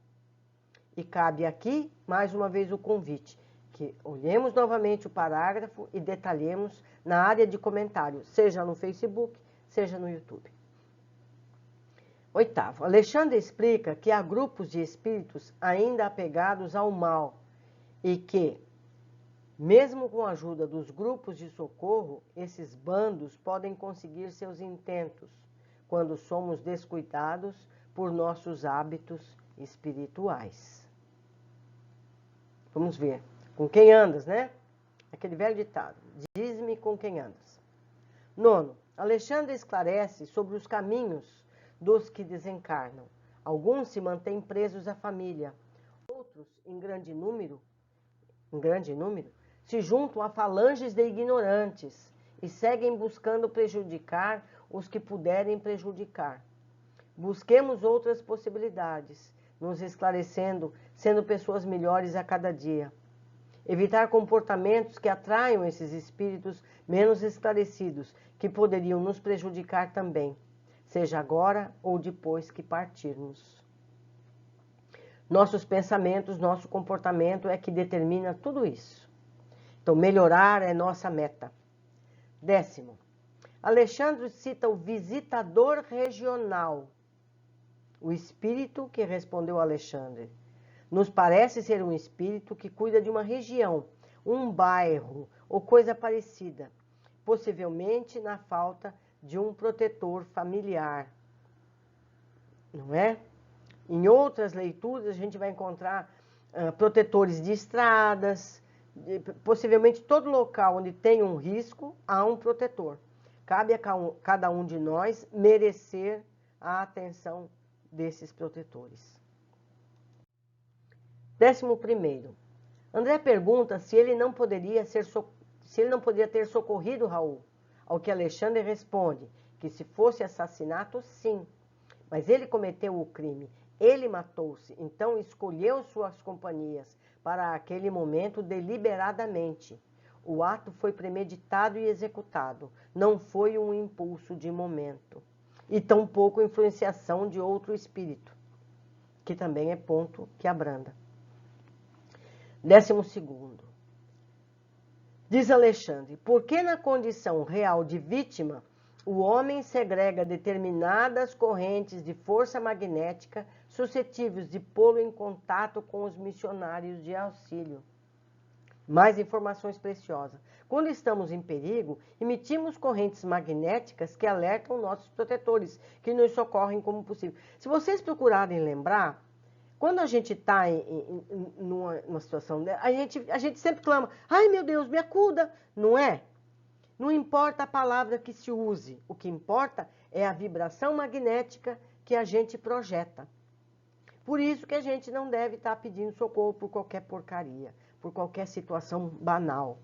E cabe aqui, mais uma vez, o convite, que olhemos novamente o parágrafo e detalhemos na área de comentário, seja no Facebook, seja no YouTube. Oitavo, Alexandre explica que há grupos de espíritos ainda apegados ao mal e que, mesmo com a ajuda dos grupos de socorro, esses bandos podem conseguir seus intentos quando somos descuidados por nossos hábitos espirituais. Vamos ver. Com quem andas, né? Aquele velho ditado. Diz-me com quem andas. Nono, Alexandre esclarece sobre os caminhos dos que desencarnam. Alguns se mantêm presos à família. Outros, em grande número, se juntam a falanges de ignorantes e seguem buscando prejudicar os que puderem prejudicar. Busquemos outras possibilidades, nos esclarecendo, sendo pessoas melhores a cada dia. Evitar comportamentos que atraiam esses espíritos menos esclarecidos, que poderiam nos prejudicar também, seja agora ou depois que partirmos. Nossos pensamentos, nosso comportamento é que determina tudo isso. Então, melhorar é nossa meta. 10º, Alexandre cita o visitador regional, o espírito que respondeu a Alexandre. Nos parece ser um espírito que cuida de uma região, um bairro ou coisa parecida, possivelmente na falta de um protetor familiar. Não é? Em outras leituras a gente vai encontrar protetores de estradas, possivelmente todo local onde tem um risco, há um protetor. Cabe a cada um de nós merecer a atenção desses protetores. 11º, André pergunta se ele não poderia ter socorrido Raul, ao que Alexandre responde que se fosse assassinato, sim, mas ele cometeu o crime, ele matou-se, então escolheu suas companhias para aquele momento deliberadamente. O ato foi premeditado e executado, não foi um impulso de momento, e tampouco influenciação de outro espírito, que também é ponto que abranda. 12º, diz Alexandre, por que na condição real de vítima, o homem segrega determinadas correntes de força magnética suscetíveis de pô-lo em contato com os missionários de auxílio? Mais informações preciosas. Quando estamos em perigo, emitimos correntes magnéticas que alertam nossos protetores, que nos socorrem como possível. Se vocês procurarem lembrar, quando a gente está numa situação dessa, a gente sempre clama, ai meu Deus, me acuda, não é? Não importa a palavra que se use, o que importa é a vibração magnética que a gente projeta. Por isso que a gente não deve estar pedindo socorro por qualquer porcaria, por qualquer situação banal.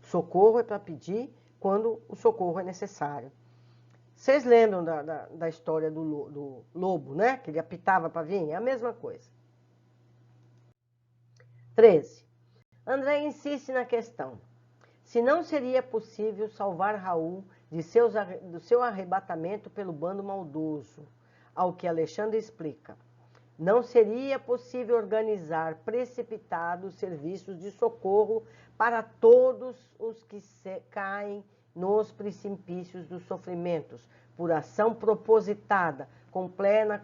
Socorro é para pedir quando o socorro é necessário. Vocês lembram da história do lobo, né? Que ele apitava para vir? É a mesma coisa. 13. André insiste na questão. Se não seria possível salvar Raul do seu arrebatamento pelo bando maldoso, ao que Alexandre explica. Não seria possível organizar precipitados serviços de socorro para todos os que caem nos precipícios dos sofrimentos, por ação propositada, com plena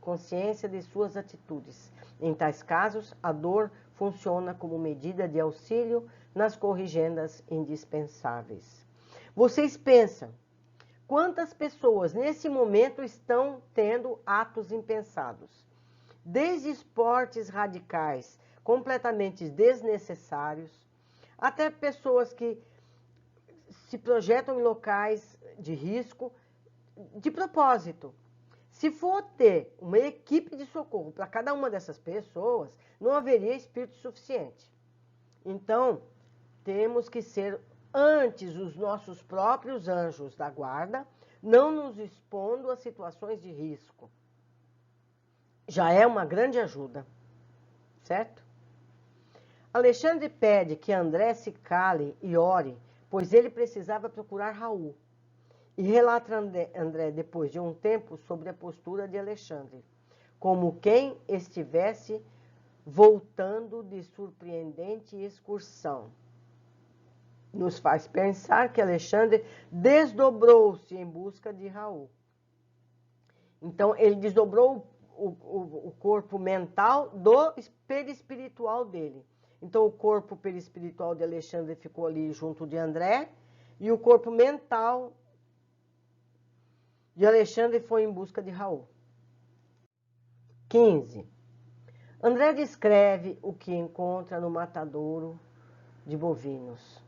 consciência de suas atitudes. Em tais casos, a dor funciona como medida de auxílio nas corrigendas indispensáveis. Vocês pensam, quantas pessoas nesse momento estão tendo atos impensados? Desde esportes radicais completamente desnecessários, até pessoas que se projetam em locais de risco de propósito. Se for ter uma equipe de socorro para cada uma dessas pessoas, não haveria espírito suficiente. Então, temos que ser antes os nossos próprios anjos da guarda, não nos expondo a situações de risco. Já é uma grande ajuda, certo? Alexandre pede que André se cale e ore, pois ele precisava procurar Raul. E relata André, depois de um tempo, sobre a postura de Alexandre, como quem estivesse voltando de surpreendente excursão. Nos faz pensar que Alexandre desdobrou-se em busca de Raul. Então, ele desdobrou o corpo mental do perispiritual dele. Então, o corpo perispiritual de Alexandre ficou ali junto de André, e o corpo mental de Alexandre foi em busca de Raul. 15. André descreve o que encontra no matadouro de bovinos.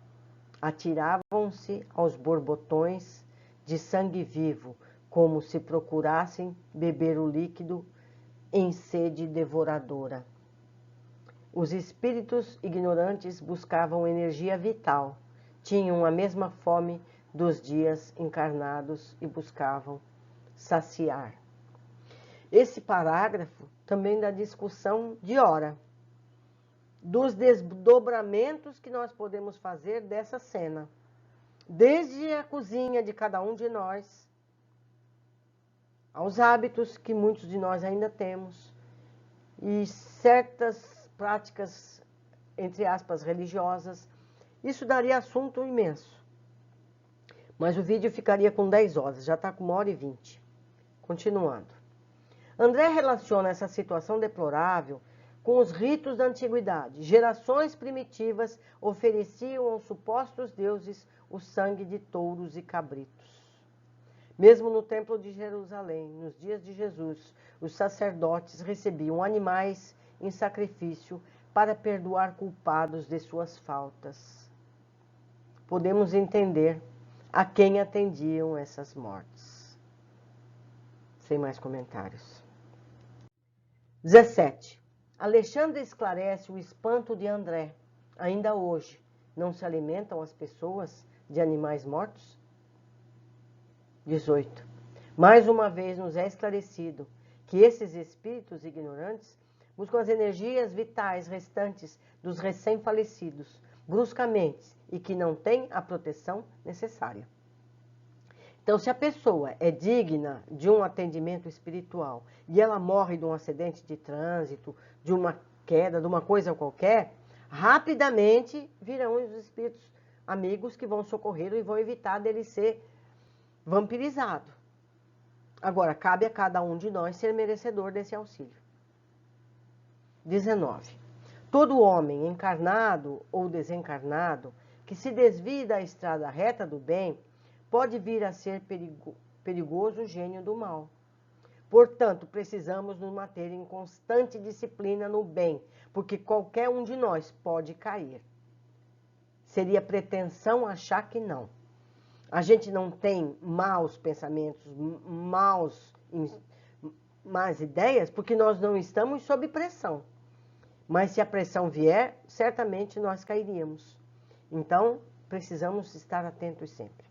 Atiravam-se aos borbotões de sangue vivo, como se procurassem beber o líquido em sede devoradora. Os espíritos ignorantes buscavam energia vital, tinham a mesma fome dos dias encarnados e buscavam saciar. Esse parágrafo também dá discussão de hora, dos desdobramentos que nós podemos fazer dessa cena, desde a cozinha de cada um de nós, aos hábitos que muitos de nós ainda temos, e certas práticas, entre aspas, religiosas. Isso daria assunto imenso. Mas o vídeo ficaria com 10 horas, já está com 1h20. Continuando. André relaciona essa situação deplorável com os ritos da antiguidade. Gerações primitivas ofereciam aos supostos deuses o sangue de touros e cabritos. Mesmo no Templo de Jerusalém, nos dias de Jesus, os sacerdotes recebiam animais em sacrifício para perdoar culpados de suas faltas. Podemos entender a quem atendiam essas mortes. Sem mais comentários. 17. Alexandre esclarece o espanto de André. Ainda hoje, não se alimentam as pessoas de animais mortos? 18. Mais uma vez nos é esclarecido que esses espíritos ignorantes buscam as energias vitais restantes dos recém-falecidos, bruscamente, e que não têm a proteção necessária. Então, se a pessoa é digna de um atendimento espiritual e ela morre de um acidente de trânsito, de uma queda, de uma coisa qualquer, rapidamente virão os espíritos amigos que vão socorrer e vão evitar dele ser vampirizado. Agora, cabe a cada um de nós ser merecedor desse auxílio. 19. Todo homem, encarnado ou desencarnado, que se desvie da estrada reta do bem, pode vir a ser perigoso gênio do mal. Portanto, precisamos nos manter em constante disciplina no bem, porque qualquer um de nós pode cair. Seria pretensão achar que não. A gente não tem maus pensamentos, más ideias, porque nós não estamos sob pressão. Mas se a pressão vier, certamente nós cairíamos. Então, precisamos estar atentos sempre.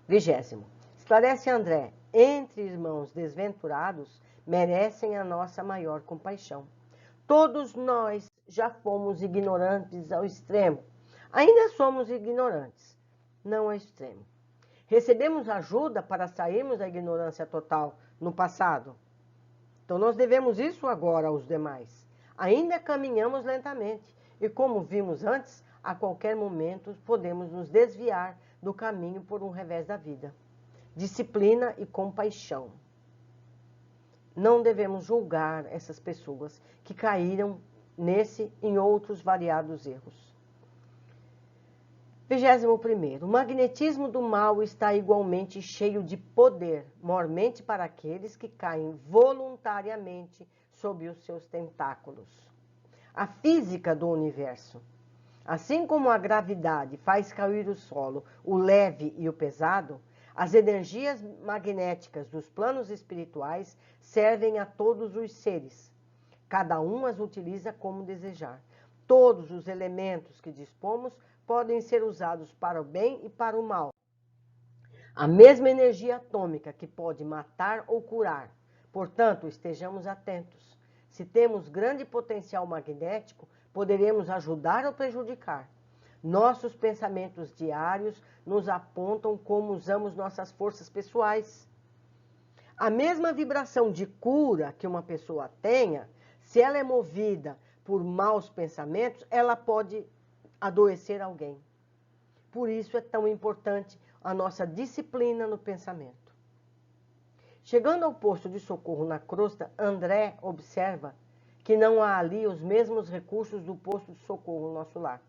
20. Esclarece André, entre irmãos desventurados, merecem a nossa maior compaixão. Todos nós já fomos ignorantes ao extremo. Ainda somos ignorantes, não ao extremo. Recebemos ajuda para sairmos da ignorância total no passado. Então, nós devemos isso agora aos demais. Ainda caminhamos lentamente e, como vimos antes, a qualquer momento podemos nos desviar do caminho por um revés da vida. Disciplina e compaixão. Não devemos julgar essas pessoas que caíram nesse e em outros variados erros. 21. O magnetismo do mal está igualmente cheio de poder, mormente para aqueles que caem voluntariamente sob os seus tentáculos. A física do universo. Assim como a gravidade faz cair o solo, o leve e o pesado, as energias magnéticas dos planos espirituais servem a todos os seres. Cada um as utiliza como desejar. Todos os elementos que dispomos podem ser usados para o bem e para o mal. A mesma energia atômica que pode matar ou curar. Portanto, estejamos atentos. Se temos grande potencial magnético, poderemos ajudar ou prejudicar. Nossos pensamentos diários nos apontam como usamos nossas forças pessoais. A mesma vibração de cura que uma pessoa tenha, se ela é movida por maus pensamentos, ela pode adoecer alguém. Por isso é tão importante a nossa disciplina no pensamento. Chegando ao posto de socorro na crosta, André observa que não há ali os mesmos recursos do posto de socorro no nosso lar.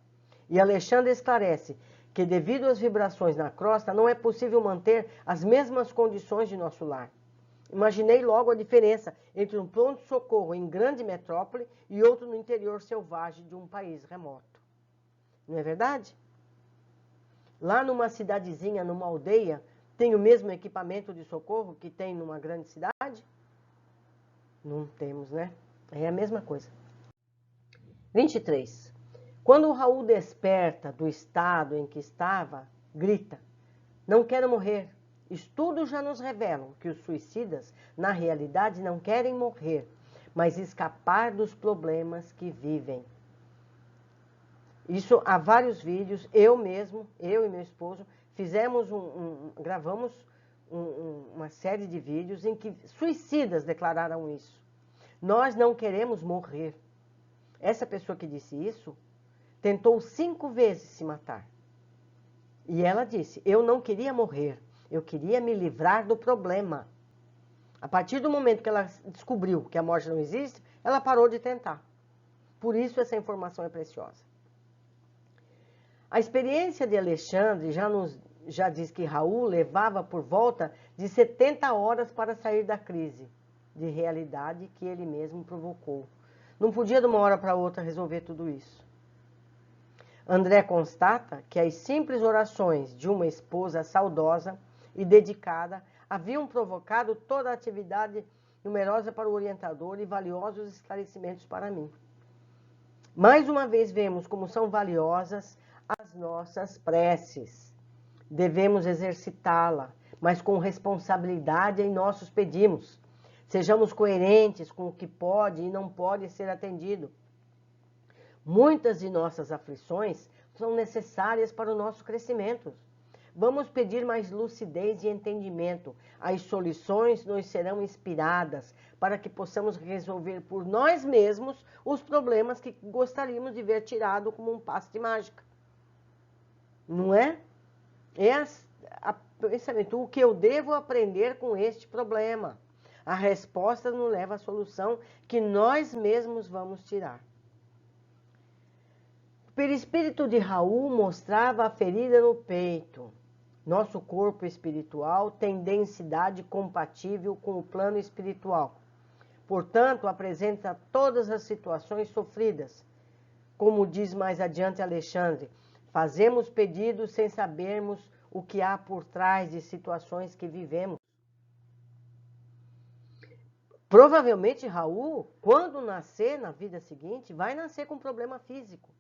E Alexandre esclarece que, devido às vibrações na crosta, não é possível manter as mesmas condições de nosso lar. Imaginei logo a diferença entre um pronto-socorro em grande metrópole e outro no interior selvagem de um país remoto. Não é verdade? Lá numa cidadezinha, numa aldeia, tem o mesmo equipamento de socorro que tem numa grande cidade? Não temos, né? É a mesma coisa. 23. Quando o Raul desperta do estado em que estava, grita: não quero morrer. Estudos já nos revelam que os suicidas, na realidade, não querem morrer, mas escapar dos problemas que vivem. Isso há vários vídeos, eu mesmo, eu e meu esposo, gravamos uma série de vídeos em que suicidas declararam isso. Nós não queremos morrer. Essa pessoa que disse isso tentou 5 vezes se matar. E ela disse: eu não queria morrer, eu queria me livrar do problema. A partir do momento que ela descobriu que a morte não existe, ela parou de tentar. Por isso essa informação é preciosa. A experiência de Alexandre já diz que Raul levava por volta de 70 horas para sair da crise de realidade que ele mesmo provocou. Não podia de uma hora para outra resolver tudo isso. André constata que as simples orações de uma esposa saudosa e dedicada haviam provocado toda a atividade numerosa para o orientador e valiosos esclarecimentos para mim. Mais uma vez vemos como são valiosas as nossas preces. Devemos exercitá-la, mas com responsabilidade em nossos pedidos. Sejamos coerentes com o que pode e não pode ser atendido. Muitas de nossas aflições são necessárias para o nosso crescimento. Vamos pedir mais lucidez e entendimento. As soluções nos serão inspiradas para que possamos resolver por nós mesmos os problemas que gostaríamos de ver tirado como um passe de mágica. Não é? Pensamento, o que eu devo aprender com este problema? A resposta nos leva à solução que nós mesmos vamos tirar. O perispírito de Raul mostrava a ferida no peito. Nosso corpo espiritual tem densidade compatível com o plano espiritual. Portanto, apresenta todas as situações sofridas. Como diz mais adiante Alexandre, fazemos pedidos sem sabermos o que há por trás de situações que vivemos. Provavelmente Raul, quando nascer na vida seguinte, vai nascer com problema físico.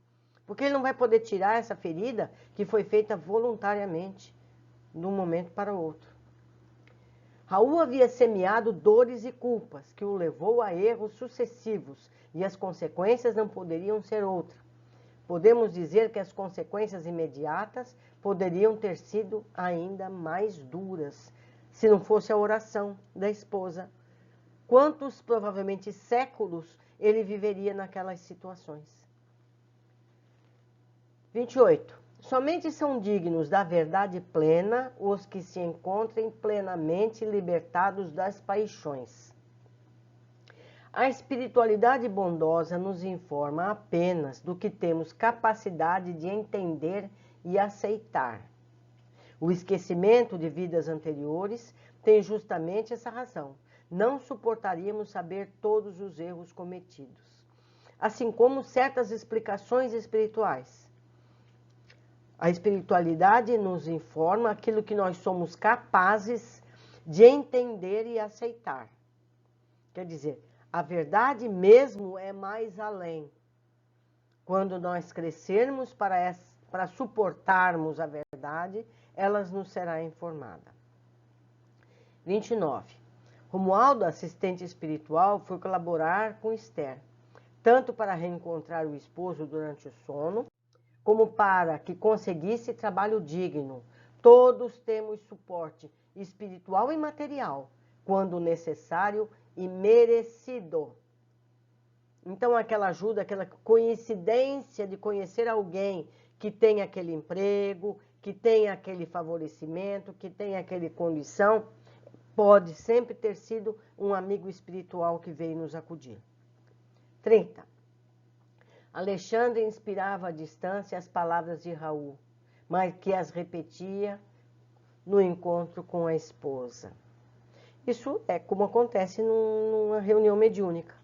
Porque ele não vai poder tirar essa ferida que foi feita voluntariamente, de um momento para o outro. Raul havia semeado dores e culpas, que o levou a erros sucessivos, e as consequências não poderiam ser outras. Podemos dizer que as consequências imediatas poderiam ter sido ainda mais duras, se não fosse a oração da esposa. Quantos, provavelmente séculos, ele viveria naquelas situações? 28. Somente são dignos da verdade plena os que se encontrem plenamente libertados das paixões. A espiritualidade bondosa nos informa apenas do que temos capacidade de entender e aceitar. O esquecimento de vidas anteriores tem justamente essa razão. Não suportaríamos saber todos os erros cometidos, assim como certas explicações espirituais. A espiritualidade nos informa aquilo que nós somos capazes de entender e aceitar. Quer dizer, a verdade mesmo é mais além. Quando nós crescermos para suportarmos a verdade, ela nos será informada. 29. Romualdo, assistente espiritual, foi colaborar com Esther, tanto para reencontrar o esposo durante o sono, como para que conseguisse trabalho digno. Todos temos suporte espiritual e material, quando necessário e merecido. Então, aquela ajuda, aquela coincidência de conhecer alguém que tem aquele emprego, que tem aquele favorecimento, que tem aquela condição, pode sempre ter sido um amigo espiritual que veio nos acudir. 30. Alexandre inspirava à distância as palavras de Raul, mas que as repetia no encontro com a esposa. Isso é como acontece numa reunião mediúnica.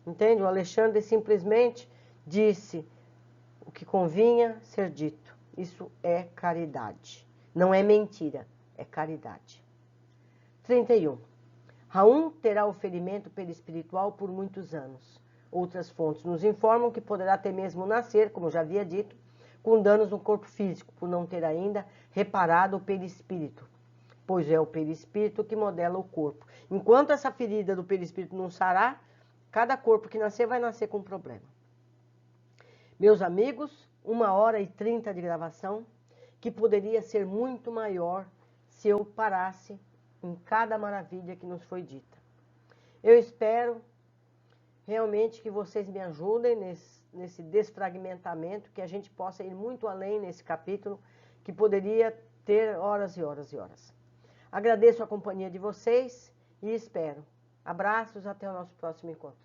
Entende? O Alexandre simplesmente disse o que convinha ser dito. Isso é caridade. Não é mentira, é caridade. 31. Raul terá o ferimento perispiritual por muitos anos. Outras fontes nos informam que poderá até mesmo nascer, como já havia dito, com danos no corpo físico, por não ter ainda reparado o perispírito, pois é o perispírito que modela o corpo. Enquanto essa ferida do perispírito não sarar, cada corpo que nascer vai nascer com problema. Meus amigos, 1h30 de gravação, que poderia ser muito maior se eu parasse em cada maravilha que nos foi dita. Eu espero realmente que vocês me ajudem nesse desfragmentamento, que a gente possa ir muito além nesse capítulo, que poderia ter horas e horas e horas. Agradeço a companhia de vocês e espero. Abraços, até o nosso próximo encontro.